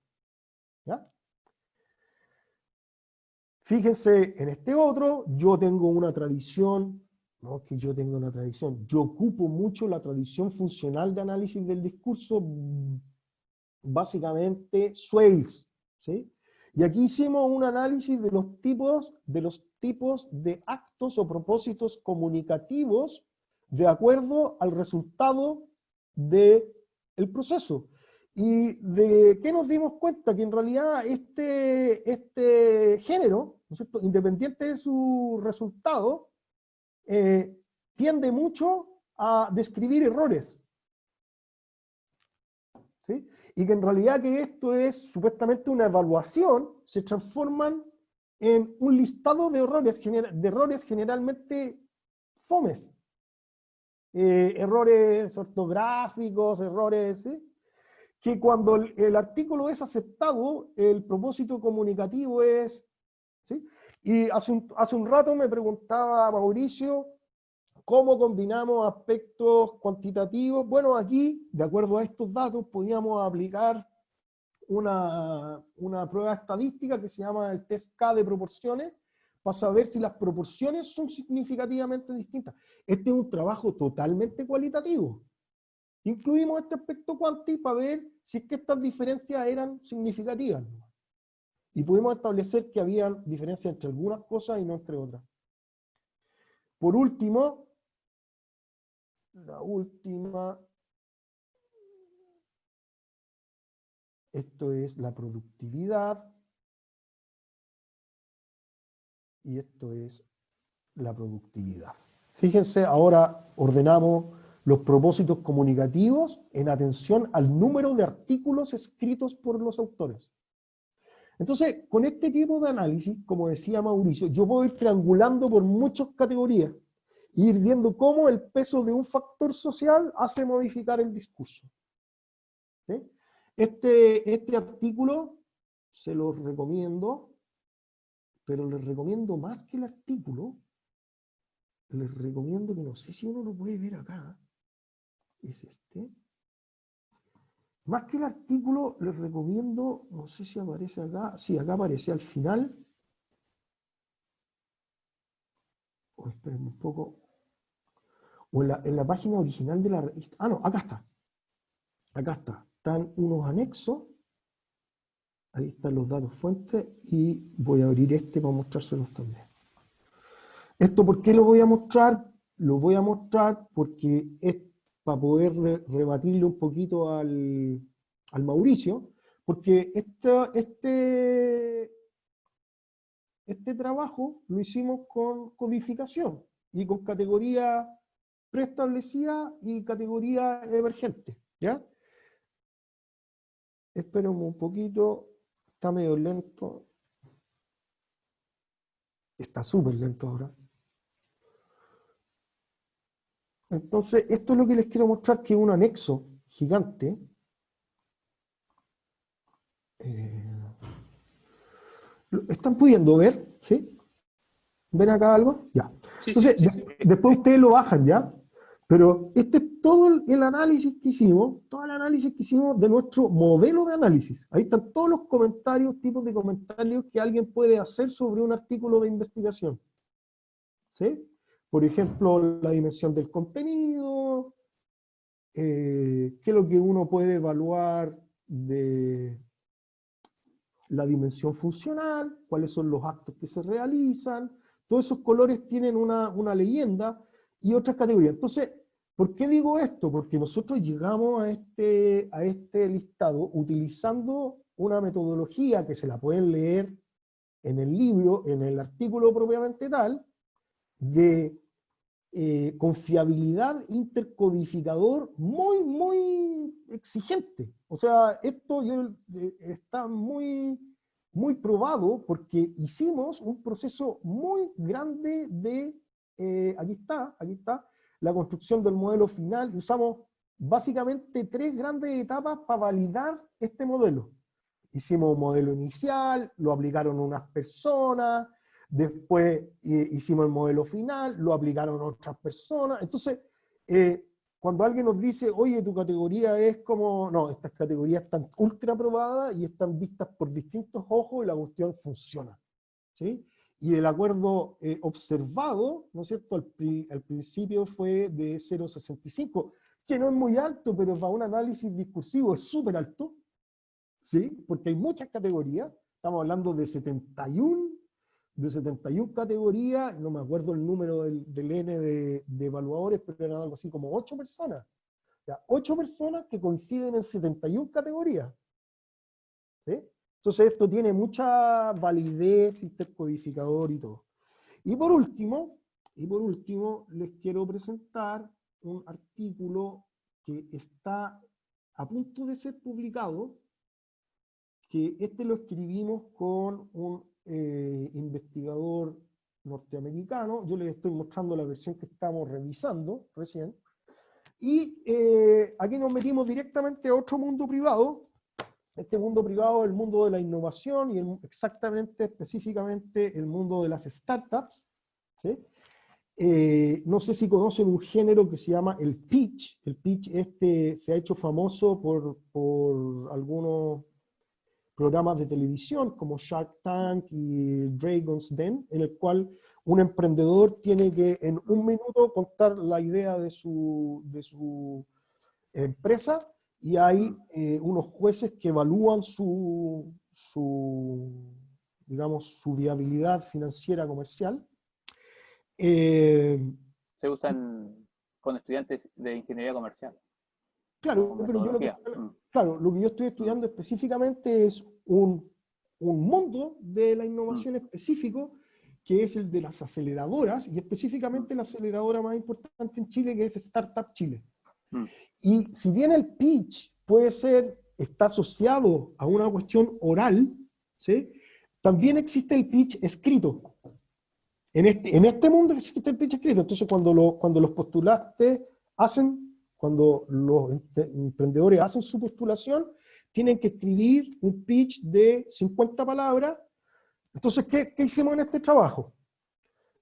¿Ya? Fíjense, en este otro, yo tengo una tradición, no es que yo tenga una tradición, yo ocupo mucho la tradición funcional de análisis del discurso, básicamente Swales, ¿sí? Y aquí hicimos un análisis de los tipos de actos o propósitos comunicativos de acuerdo al resultado del proceso. ¿Y de qué nos dimos cuenta? Que en realidad este género, ¿no es cierto?, independiente de su resultado, tiende mucho a describir errores. ¿Sí? Y que en realidad que esto es supuestamente una evaluación, se transforman en un listado de errores generalmente fomes. Errores ortográficos, errores... ¿sí? Que cuando el artículo es aceptado, el propósito comunicativo es... ¿sí? Y hace un rato me preguntaba Mauricio, ¿cómo combinamos aspectos cuantitativos? Bueno, aquí, de acuerdo a estos datos, podíamos aplicar una prueba estadística que se llama el test K de proporciones, para saber si las proporciones son significativamente distintas. Este es un trabajo totalmente cualitativo. Incluimos este aspecto cuanti para ver si es que estas diferencias eran significativas. Y pudimos establecer que había diferencias entre algunas cosas y no entre otras. Por último, la última... esto es la productividad, y esto es la productividad. Fíjense, ahora ordenamos los propósitos comunicativos en atención al número de artículos escritos por los autores. Entonces, con este tipo de análisis, como decía Mauricio, yo puedo ir triangulando por muchas categorías e ir viendo cómo el peso de un factor social hace modificar el discurso. ¿Sí? Este artículo se los recomiendo, pero les recomiendo más que el artículo, les recomiendo que no sé si uno lo puede ver acá, es este. Más que el artículo, les recomiendo, no sé si aparece acá, sí, acá aparece al final. Oh, esperen un poco. O en la página original de la revista. Ah, no, acá está. Acá está. Están unos anexos. Ahí están los datos fuentes. Y voy a abrir este para mostrárselos también. ¿Esto por qué lo voy a mostrar? Lo voy a mostrar porque es para poder rebatirle un poquito al Mauricio, porque este trabajo lo hicimos con codificación y con categoría preestablecida y categoría emergente, ¿ya? Esperemos un poquito, está medio lento, está súper lento ahora. Entonces, esto es lo que les quiero mostrar, que es un anexo gigante. ¿Están pudiendo ver? ¿Sí? ¿Ven acá algo? Ya. Sí, Entonces, sí. después ustedes lo bajan, ¿ya? Pero este es todo el análisis que hicimos, todo el análisis que hicimos de nuestro modelo de análisis. Ahí están todos los comentarios, tipos de comentarios que alguien puede hacer sobre un artículo de investigación. ¿Sí? Por ejemplo, la dimensión del contenido, qué es lo que uno puede evaluar de la dimensión funcional, cuáles son los actos que se realizan. Todos esos colores tienen una leyenda y otras categorías. Entonces, ¿por qué digo esto? Porque nosotros llegamos a este listado utilizando una metodología que se la pueden leer en el libro, en el artículo propiamente tal, de confiabilidad intercodificador muy, muy exigente. O sea, esto está muy, muy probado porque hicimos un proceso muy grande de, aquí está, la construcción del modelo final, y usamos básicamente 3 grandes etapas para validar este modelo. Hicimos un modelo inicial, lo aplicaron unas personas, después hicimos el modelo final, lo aplicaron otras personas. Entonces, cuando alguien nos dice, oye, tu categoría es como, no, estas categorías están ultra probadas y están vistas por distintos ojos y la cuestión funciona. ¿Sí? Y el acuerdo observado, ¿no es cierto?, al principio fue de 0,65, que no es muy alto, pero para un análisis discursivo es súper alto. ¿Sí? Porque hay muchas categorías, estamos hablando de 71 categorías, no me acuerdo el número del N de evaluadores, pero eran algo así como 8 personas. O sea, 8 personas que coinciden en 71 categorías. ¿Sí? Entonces esto tiene mucha validez, intercodificador y todo. Y por último, les quiero presentar un artículo que está a punto de ser publicado, que lo escribimos con un investigador norteamericano. Yo les estoy mostrando la versión que estamos revisando recién. Y aquí nos metimos directamente a otro mundo privado. Este mundo privado es el mundo de la innovación y específicamente el mundo de las startups. ¿Sí? No sé si conocen un género que se llama el pitch. El pitch se ha hecho famoso por algunos programas de televisión como Shark Tank y Dragon's Den, en el cual un emprendedor tiene que en un minuto contar la idea de su empresa, y hay unos jueces que evalúan digamos, su viabilidad financiera comercial. Se usan con estudiantes de ingeniería comercial. Claro, como pero metodología. claro, lo que yo estoy estudiando específicamente es un mundo de la innovación específico, que es el de las aceleradoras, y específicamente la aceleradora más importante en Chile, que es Startup Chile. Y si bien el pitch está asociado a una cuestión oral, ¿sí? También existe el pitch escrito. En este mundo existe el pitch escrito. Entonces, cuando los postulantes cuando los emprendedores hacen su postulación, tienen que escribir un pitch de 50 palabras. Entonces, ¿qué hicimos en este trabajo?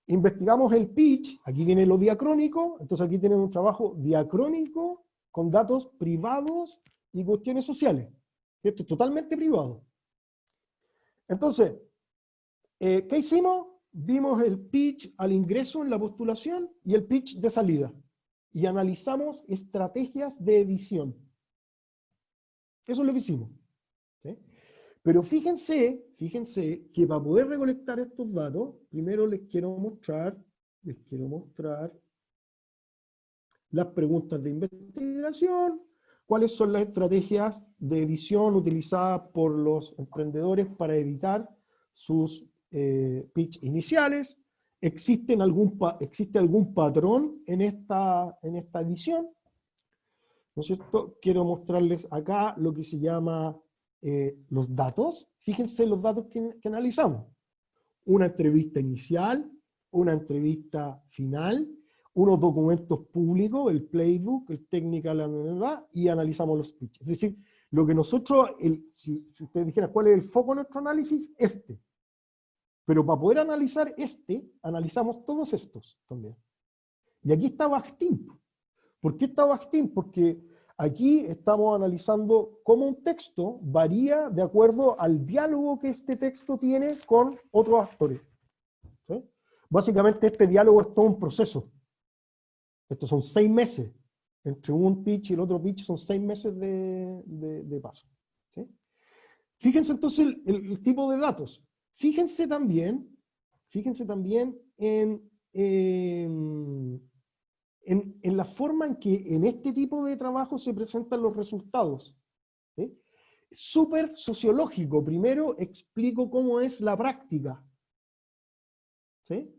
Investigamos el pitch, aquí viene lo diacrónico, entonces aquí tienen un trabajo diacrónico con datos privados y cuestiones sociales. Esto es totalmente privado. Entonces, ¿qué hicimos? Vimos el pitch al ingreso en la postulación y el pitch de salida. Y analizamos estrategias de edición. Eso es lo que hicimos. ¿Sí? Pero fíjense que para poder recolectar estos datos, primero les quiero mostrar las preguntas de investigación, cuáles son las estrategias de edición utilizadas por los emprendedores para editar sus pitch iniciales. ¿Existe algún patrón en esta edición? ¿No es cierto? Quiero mostrarles acá lo que se llama los datos. Fíjense los datos que analizamos. Una entrevista inicial, una entrevista final, unos documentos públicos, el playbook, el technical, y analizamos los pitches. Es decir, lo que nosotros, si ustedes dijeran cuál es el foco de nuestro análisis, Pero para poder analizar analizamos todos estos también. Y aquí está Bakhtin. ¿Por qué está Bakhtin? Porque aquí estamos analizando cómo un texto varía de acuerdo al diálogo que este texto tiene con otros actores. ¿Sí? Básicamente este diálogo es todo un proceso. Estos son 6 meses. Entre un pitch y el otro pitch son 6 meses de paso. ¿Sí? Fíjense entonces el tipo de datos. Fíjense también en la forma en que en este tipo de trabajo se presentan los resultados. ¿Sí? Súper sociológico. Primero explico cómo es la práctica. ¿Sí?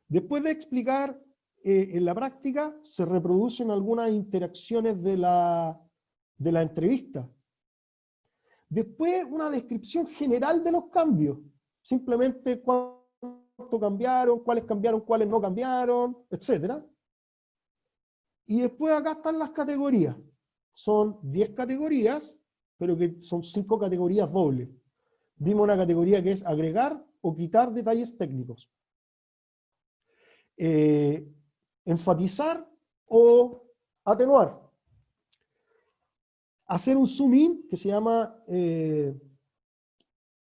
Después de explicar en la práctica, se reproducen algunas interacciones de la entrevista. Después, una descripción general de los cambios. Simplemente cuánto cambiaron, cuáles no cambiaron, etc. Y después acá están las categorías. Son 10 categorías, pero que son 5 categorías dobles. Vimos una categoría que es agregar o quitar detalles técnicos. Enfatizar o atenuar. Hacer un zoom in, que se llama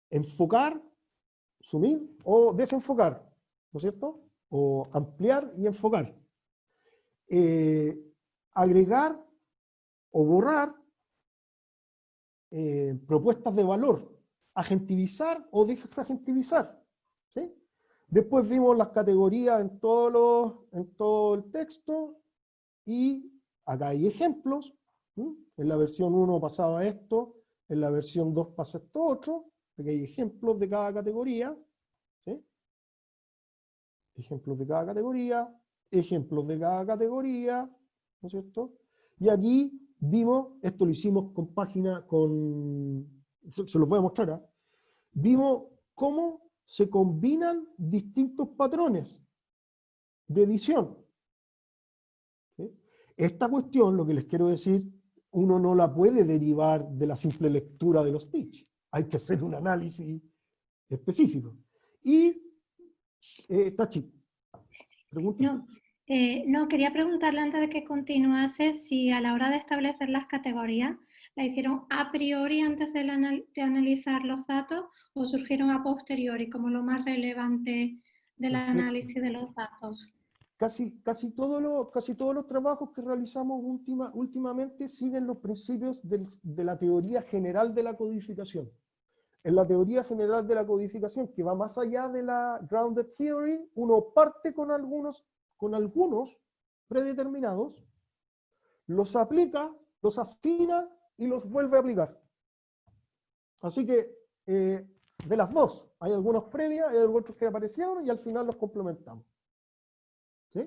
enfocar, zoom in, o desenfocar, ¿no es cierto? O ampliar y enfocar. Agregar o borrar propuestas de valor. Agentivizar o desagentivizar. ¿Sí? Después vimos las categorías en todo el texto, y acá hay ejemplos. En la versión 1 pasaba esto, en la versión 2 pasa esto otro. Aquí hay ejemplos de cada categoría. ¿Sí? Ejemplos de cada categoría, ¿no es cierto? Y aquí vimos, esto lo hicimos se los voy a mostrar, vimos cómo se combinan distintos patrones de edición. ¿Sí? Esta cuestión, lo que les quiero decir, uno no la puede derivar de la simple lectura de los pitch. Hay que hacer un análisis específico. Y Tachi, pregunta. No, quería preguntarle antes de que continuase si a la hora de establecer las categorías la hicieron a priori antes de analizar los datos o surgieron a posteriori como lo más relevante del Perfecto. análisis de los datos. Casi todos los trabajos que realizamos últimamente siguen los principios de la teoría general de la codificación. En la teoría general de la codificación, que va más allá de la grounded theory, uno parte con algunos predeterminados, los aplica, los afina y los vuelve a aplicar. Así que de las dos, hay algunos previas, hay otros que aparecieron y al final los complementamos. ¿Sí?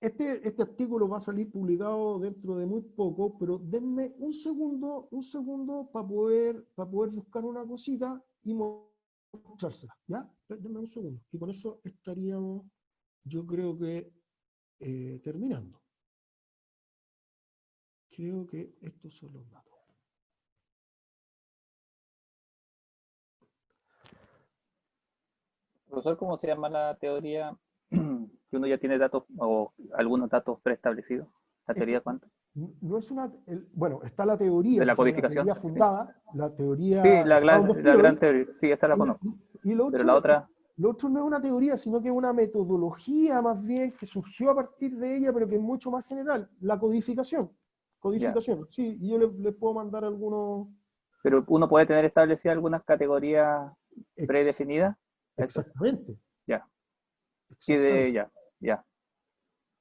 Este artículo va a salir publicado dentro de muy poco, pero denme un segundo para poder buscar una cosita y mostrársela, ¿ya? Denme un segundo, y con eso estaríamos, yo creo que, terminando. Creo que estos son los datos. Profesor, ¿cómo se llama la teoría que uno ya tiene datos o algunos datos preestablecidos? ¿La teoría cuánto? No es una, bueno, está la teoría, De la codificación. la teoría fundada, la teoría... Sí, la gran teoría, sí, esa la conozco. Y lo Pero otro, la otra... Lo otro no es una teoría, sino que es una metodología más bien que surgió a partir de ella, pero que es mucho más general, la codificación. Codificación, sí, y yo les puedo mandar algunos... Pero uno puede tener establecidas algunas categorías predefinidas. Exactamente. Ya. Sí, ya.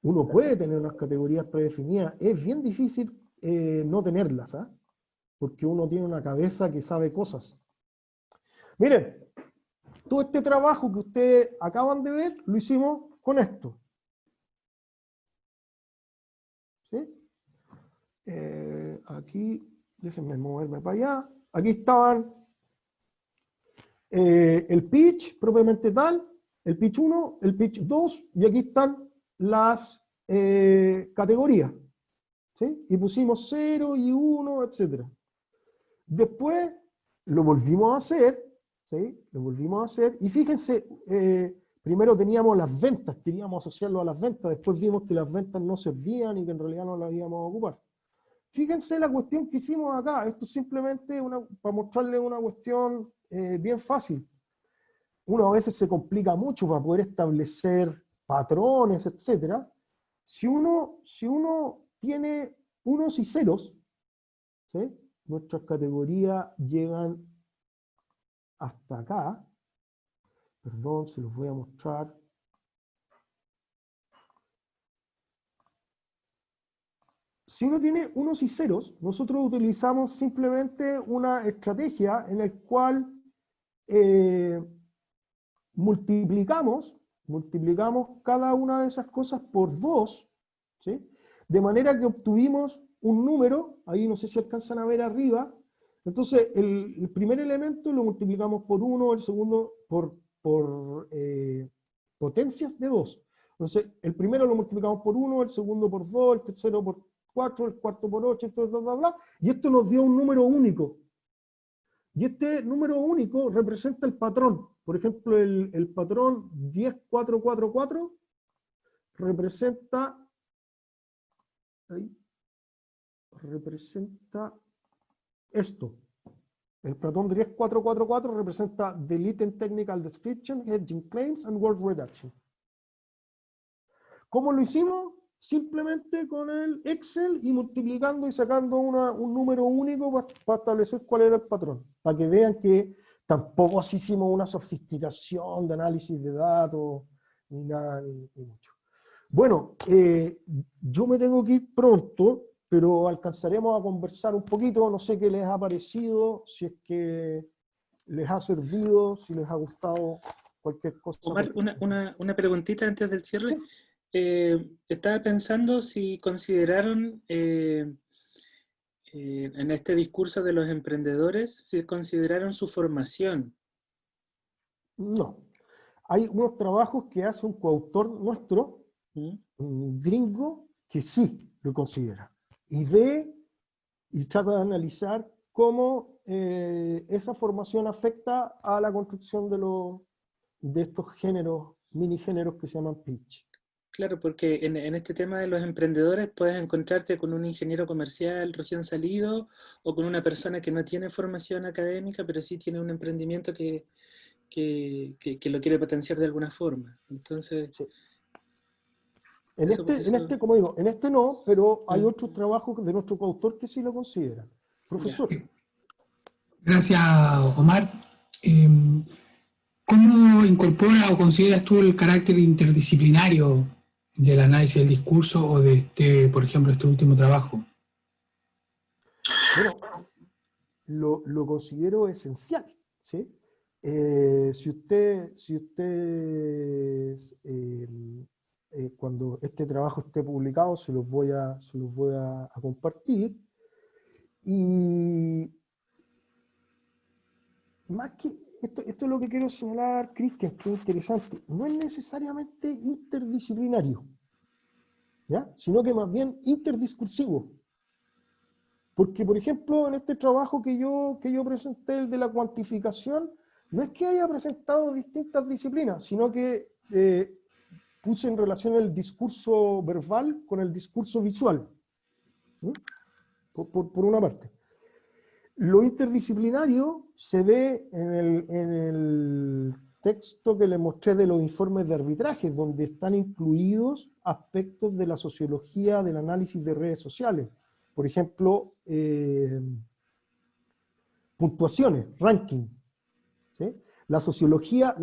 Uno puede tener unas categorías predefinidas, es bien difícil no tenerlas, ¿ah? Porque uno tiene una cabeza que sabe cosas. Miren, todo este trabajo que ustedes acaban de ver, lo hicimos con esto. ¿Sí? Aquí, déjenme moverme para allá. Aquí estaban el pitch propiamente tal, el pitch 1, el pitch 2, y aquí están las categorías. ¿Sí? Y pusimos 0 y 1, etc. Después lo volvimos a hacer, ¿sí? Lo volvimos a hacer, y fíjense, primero teníamos las ventas, queríamos asociarlo a las ventas, después vimos que las ventas no servían y que en realidad no las íbamos a ocupar. Fíjense la cuestión que hicimos acá, esto es simplemente para mostrarles una cuestión bien fácil. Uno a veces se complica mucho para poder establecer patrones, etc. Si uno tiene unos y ceros, ¿sí? Nuestras categorías llegan hasta acá. Perdón, se los voy a mostrar. Si uno tiene unos y ceros, nosotros utilizamos simplemente una estrategia en la cual multiplicamos cada una de esas cosas por 2, ¿sí? De manera que obtuvimos un número, ahí no sé si alcanzan a ver arriba. Entonces el primer elemento lo multiplicamos por 1, el segundo por potencias de 2. Entonces el primero lo multiplicamos por 1, el segundo por 2, el tercero por 4, el cuarto por 8, y esto nos dio un número único. Y este número único representa el patrón. Por ejemplo, el patrón 10444 representa esto. El patrón 10444 representa Delete and Technical Description, Hedging Claims and Word Reduction. ¿Cómo lo hicimos? Simplemente con el Excel y multiplicando y sacando un número único para establecer cuál era el patrón. Para que vean que tampoco así hicimos una sofisticación de análisis de datos, ni nada, ni mucho. Bueno, yo me tengo que ir pronto, pero alcanzaremos a conversar un poquito. No sé qué les ha parecido, si es que les ha servido, si les ha gustado cualquier cosa. Omar, una preguntita antes del cierre. Sí. Estaba pensando si consideraron en este discurso de los emprendedores, si consideraron su formación. No. Hay unos trabajos que hace un coautor nuestro, un gringo, que sí lo considera. Y ve y trata de analizar cómo esa formación afecta a la construcción de estos géneros, mini géneros que se llaman pitch. Claro, porque en este tema de los emprendedores puedes encontrarte con un ingeniero comercial recién salido o con una persona que no tiene formación académica, pero sí tiene un emprendimiento que lo quiere potenciar de alguna forma. Entonces, sí. Como digo, en este no, pero hay otros trabajos de nuestro coautor que sí lo consideran. Profesor. Gracias, Omar. ¿Cómo incorpora o consideras tú el carácter interdisciplinario del análisis del discurso o de por ejemplo, este último trabajo? Bueno, lo considero esencial, ¿sí? Si ustedes, cuando este trabajo esté publicado, se los voy a compartir. Y más que esto es lo que quiero señalar, Cristian, que es interesante, no es necesariamente interdisciplinario, ¿ya? Sino que más bien interdiscursivo. Porque, por ejemplo, en este trabajo que yo presenté, el de la cuantificación, no es que haya presentado distintas disciplinas, sino que puse en relación el discurso verbal con el discurso visual, ¿sí? Por una parte. Lo interdisciplinario se ve en el texto que les mostré de los informes de arbitraje, donde están incluidos aspectos de la sociología del análisis de redes sociales. Por ejemplo, puntuaciones, ranking, ¿sí? La sociología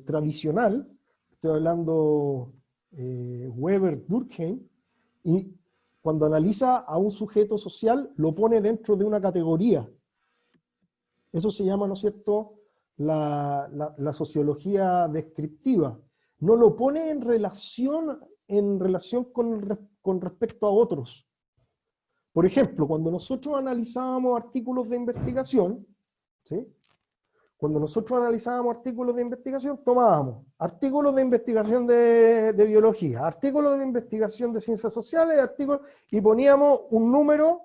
tradicional, estoy hablando Weber, Durkheim, y cuando analiza a un sujeto social, lo pone dentro de una categoría. Eso se llama, ¿no es cierto?, la sociología descriptiva. No lo pone en relación con respecto a otros. Por ejemplo, cuando nosotros analizábamos artículos de investigación, ¿sí? Cuando nosotros analizábamos artículos de investigación, tomábamos artículos de investigación de biología, artículos de investigación de ciencias sociales, y poníamos un número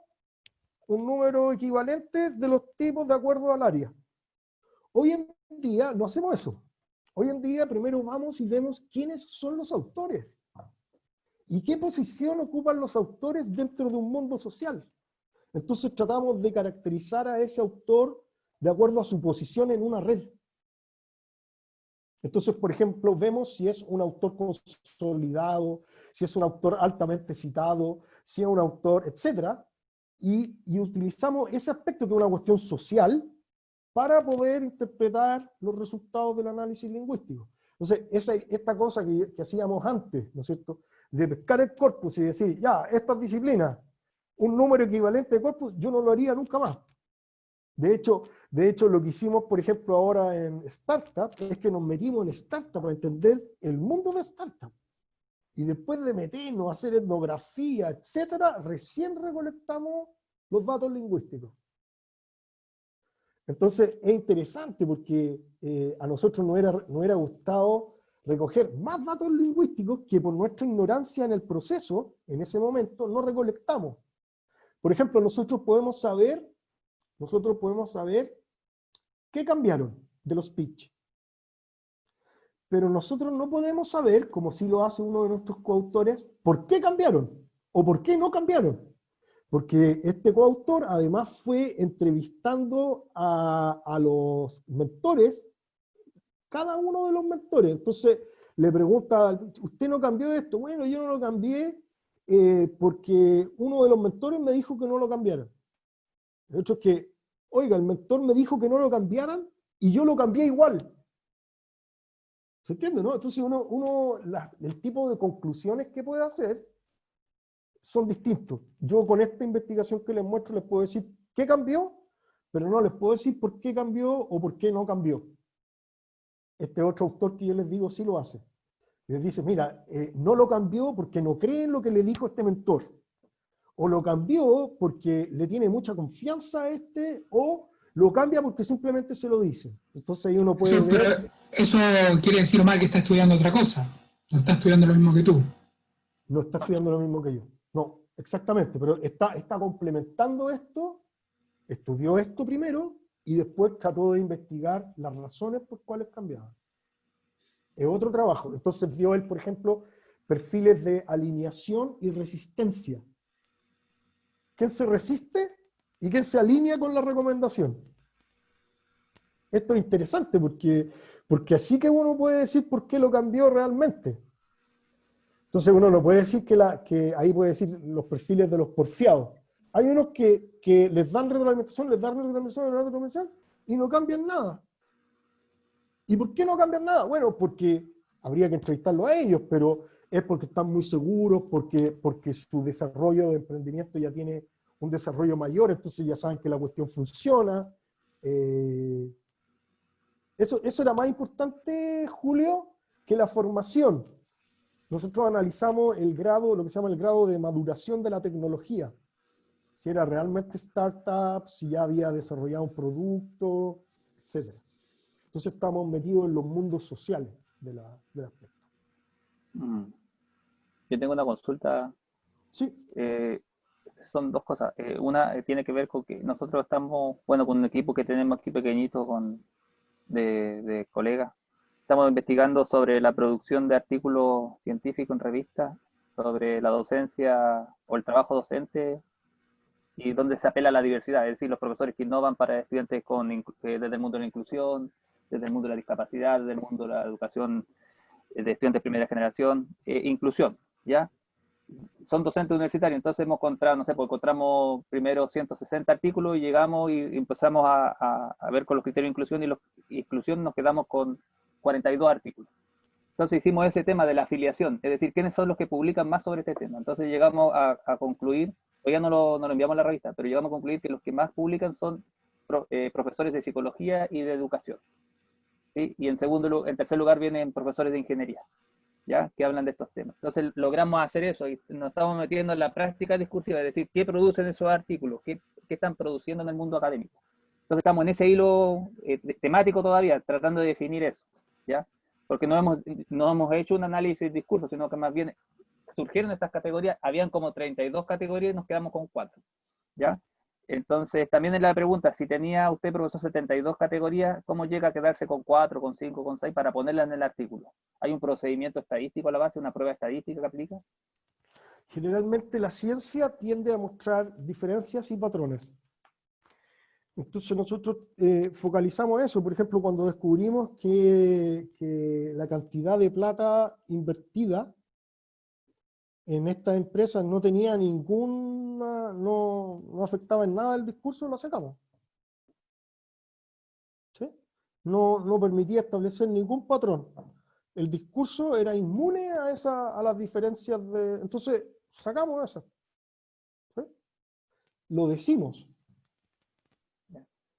equivalente de los tipos de acuerdo al área. Hoy en día no hacemos eso. Hoy en día primero vamos y vemos quiénes son los autores y qué posición ocupan los autores dentro de un mundo social. Entonces tratamos de caracterizar a ese autor de acuerdo a su posición en una red. Entonces, por ejemplo, vemos si es un autor consolidado, si es un autor altamente citado, si es un autor, etc. Y utilizamos ese aspecto, que es una cuestión social, para poder interpretar los resultados del análisis lingüístico. Entonces, esta cosa que hacíamos antes, ¿no es cierto?, de pescar el corpus y decir, ya, estas disciplinas, un número equivalente de corpus, yo no lo haría nunca más. De hecho, lo que hicimos, por ejemplo, ahora en Startup, es que nos metimos en Startup para entender el mundo de Startup. Y después de meternos a hacer etnografía, etcétera, recién recolectamos los datos lingüísticos. Entonces, es interesante porque a nosotros no hubiera gustado recoger más datos lingüísticos que por nuestra ignorancia en el proceso, en ese momento, no recolectamos. Por ejemplo, nosotros podemos saber qué cambiaron de los pitch. Pero nosotros no podemos saber, como sí lo hace uno de nuestros coautores, por qué cambiaron o por qué no cambiaron. Porque este coautor además fue entrevistando a los mentores, cada uno de los mentores. Entonces le pregunta, ¿usted no cambió esto? Bueno, yo no lo cambié porque uno de los mentores me dijo que no lo cambiaran. De hecho es que, oiga, el mentor me dijo que no lo cambiaran y yo lo cambié igual. ¿Se entiende, no? Entonces el tipo de conclusiones que puede hacer son distintos. Yo con esta investigación que les muestro les puedo decir qué cambió, pero no les puedo decir por qué cambió o por qué no cambió. Este otro autor que yo les digo sí lo hace. Les dice, mira, no lo cambió porque no cree en lo que le dijo este mentor. O lo cambió porque le tiene mucha confianza a este, o lo cambia porque simplemente se lo dice. Entonces ahí uno puede ver... Pero eso quiere decir, Omar, que está estudiando otra cosa. No está estudiando lo mismo que tú. No está estudiando lo mismo que yo. No, exactamente, pero está complementando esto, estudió esto primero y después trató de investigar las razones por cuales cambiaban. Es otro trabajo. Entonces vio él, por ejemplo, perfiles de alineación y resistencia. ¿Quién se resiste y quién se alinea con la recomendación? Esto es interesante porque así que uno puede decir por qué lo cambió realmente. Entonces uno no puede decir que ahí puede decir los perfiles de los porfiados. Hay unos que les dan retroalimentación, y no cambian nada. ¿Y por qué no cambian nada? Bueno, porque habría que entrevistarlo a ellos, pero es porque están muy seguros, porque su desarrollo de emprendimiento ya tiene un desarrollo mayor, entonces ya saben que la cuestión funciona. Eso era más importante, Julio, que la formación. Nosotros analizamos el grado, lo que se llama el grado de maduración de la tecnología. Si era realmente startup, si ya había desarrollado un producto, etc. Entonces estamos metidos en los mundos sociales del aspecto. Yo tengo una consulta. Sí. Son dos cosas. Una tiene que ver con que nosotros estamos, bueno, con un equipo que tenemos aquí pequeñito de colegas. Estamos investigando sobre la producción de artículos científicos en revistas, sobre la docencia o el trabajo docente y donde se apela a la diversidad, es decir, los profesores que innovan para estudiantes desde el mundo de la inclusión, desde el mundo de la discapacidad, desde el mundo de la educación de estudiantes de primera generación, inclusión, ¿ya? Son docentes universitarios, entonces hemos encontrado, no sé, pues encontramos primero 160 artículos y llegamos y empezamos a ver con los criterios de inclusión, y los inclusión nos quedamos con 42 artículos. Entonces hicimos ese tema de la afiliación, es decir, quiénes son los que publican más sobre este tema. Entonces llegamos a concluir, hoy ya no lo enviamos a la revista, pero llegamos a concluir que los que más publican son profesores de psicología y de educación, ¿sí? Y en tercer lugar vienen profesores de ingeniería, ¿ya? Que hablan de estos temas. Entonces logramos hacer eso y nos estamos metiendo en la práctica discursiva, es decir, qué producen esos artículos, qué están produciendo en el mundo académico. Entonces estamos en ese hilo temático todavía, tratando de definir eso, ¿ya? Porque no hemos hecho un análisis de discurso, sino que más bien surgieron estas categorías, habían como 32 categorías y nos quedamos con 4, ¿ya? Entonces, también en la pregunta, si tenía usted, profesor, 72 categorías, ¿cómo llega a quedarse con 4, con 5, con 6 para ponerlas en el artículo? ¿Hay un procedimiento estadístico a la base, una prueba estadística que aplica? Generalmente la ciencia tiende a mostrar diferencias y patrones. Entonces nosotros focalizamos eso, por ejemplo, cuando descubrimos que la cantidad de plata invertida en estas empresas no tenía no afectaba en nada el discurso, lo sacamos. ¿Sí? No permitía establecer ningún patrón. El discurso era inmune a las diferencias entonces, sacamos eso. ¿Sí? Lo decimos.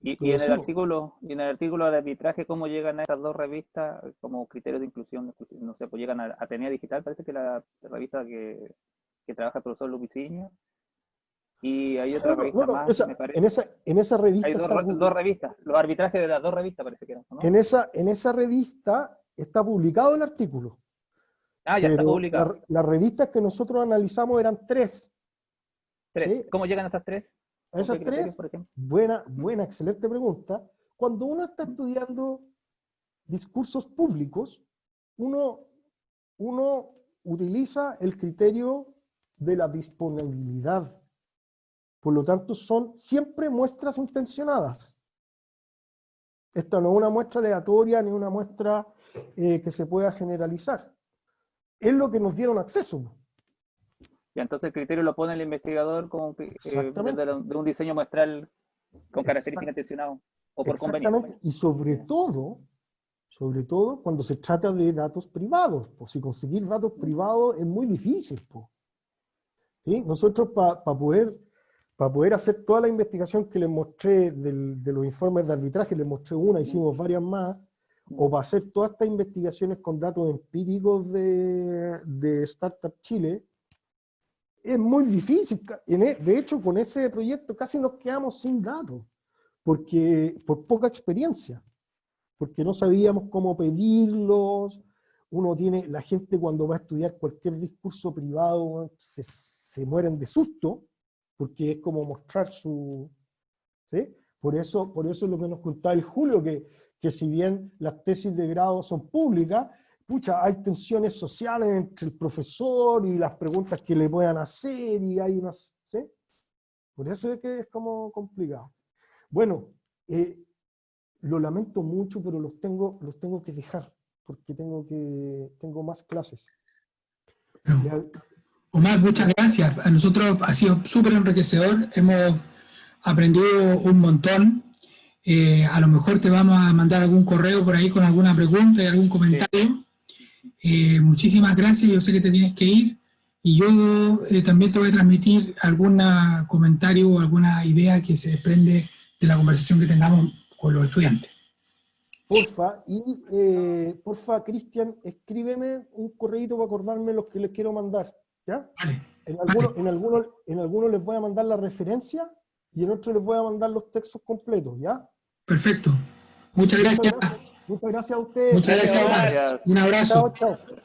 Y en el artículo de arbitraje, ¿cómo llegan a estas dos revistas como criterios de inclusión? No sé, pues llegan a Atenea Digital, parece que la revista que trabaja el profesor Lupiciño, y hay otra revista más, me parece. En esa revista hay dos revistas, los arbitrajes de las dos revistas parece que eran, ¿no? En esa revista está publicado el artículo. Ah, ya está publicado. Las revistas que nosotros analizamos eran 3. ¿Sí? ¿Cómo llegan a esas 3? A esas 3, buena, excelente pregunta. Cuando uno está estudiando discursos públicos, uno utiliza el criterio de la disponibilidad. Por lo tanto, son siempre muestras intencionadas. Esta no es una muestra aleatoria ni una muestra que se pueda generalizar. Es lo que nos dieron acceso. Y entonces el criterio lo pone el investigador de un diseño muestral con características intencionadas o por conveniencia. Y sobre todo cuando se trata de datos privados. Pues si conseguir datos privados es muy difícil. Pues. ¿Sí? Nosotros para poder hacer toda la investigación que les mostré de los informes de arbitraje, les mostré una, hicimos varias más, o para hacer todas estas investigaciones con datos empíricos de Startup Chile, es muy difícil. De hecho, con ese proyecto casi nos quedamos sin datos, por poca experiencia, porque no sabíamos cómo pedirlos. La gente cuando va a estudiar cualquier discurso privado se mueren de susto, porque es como mostrar su... ¿sí? Por eso es lo que nos contaba el Julio, que si bien las tesis de grado son públicas, hay tensiones sociales entre el profesor y las preguntas que le puedan hacer, y hay unas... ¿sí? Por eso es que es como complicado. Bueno, lo lamento mucho, pero los tengo que dejar, porque tengo más clases. Omar, muchas gracias. A nosotros ha sido súper enriquecedor, hemos aprendido un montón. A lo mejor te vamos a mandar algún correo por ahí con alguna pregunta y algún comentario. Muchísimas gracias, yo sé que te tienes que ir, y yo también te voy a transmitir algún comentario o alguna idea que se desprende de la conversación que tengamos con los estudiantes. Porfa, porfa, Cristian, escríbeme un correíto para acordarme los que les quiero mandar, ¿ya? Vale. En algunos les voy a mandar la referencia y en otros les voy a mandar los textos completos, ¿ya? Perfecto. Muchas gracias. Muchas gracias a ustedes. Muchas gracias. Gracias. Un abrazo. Chao, chao.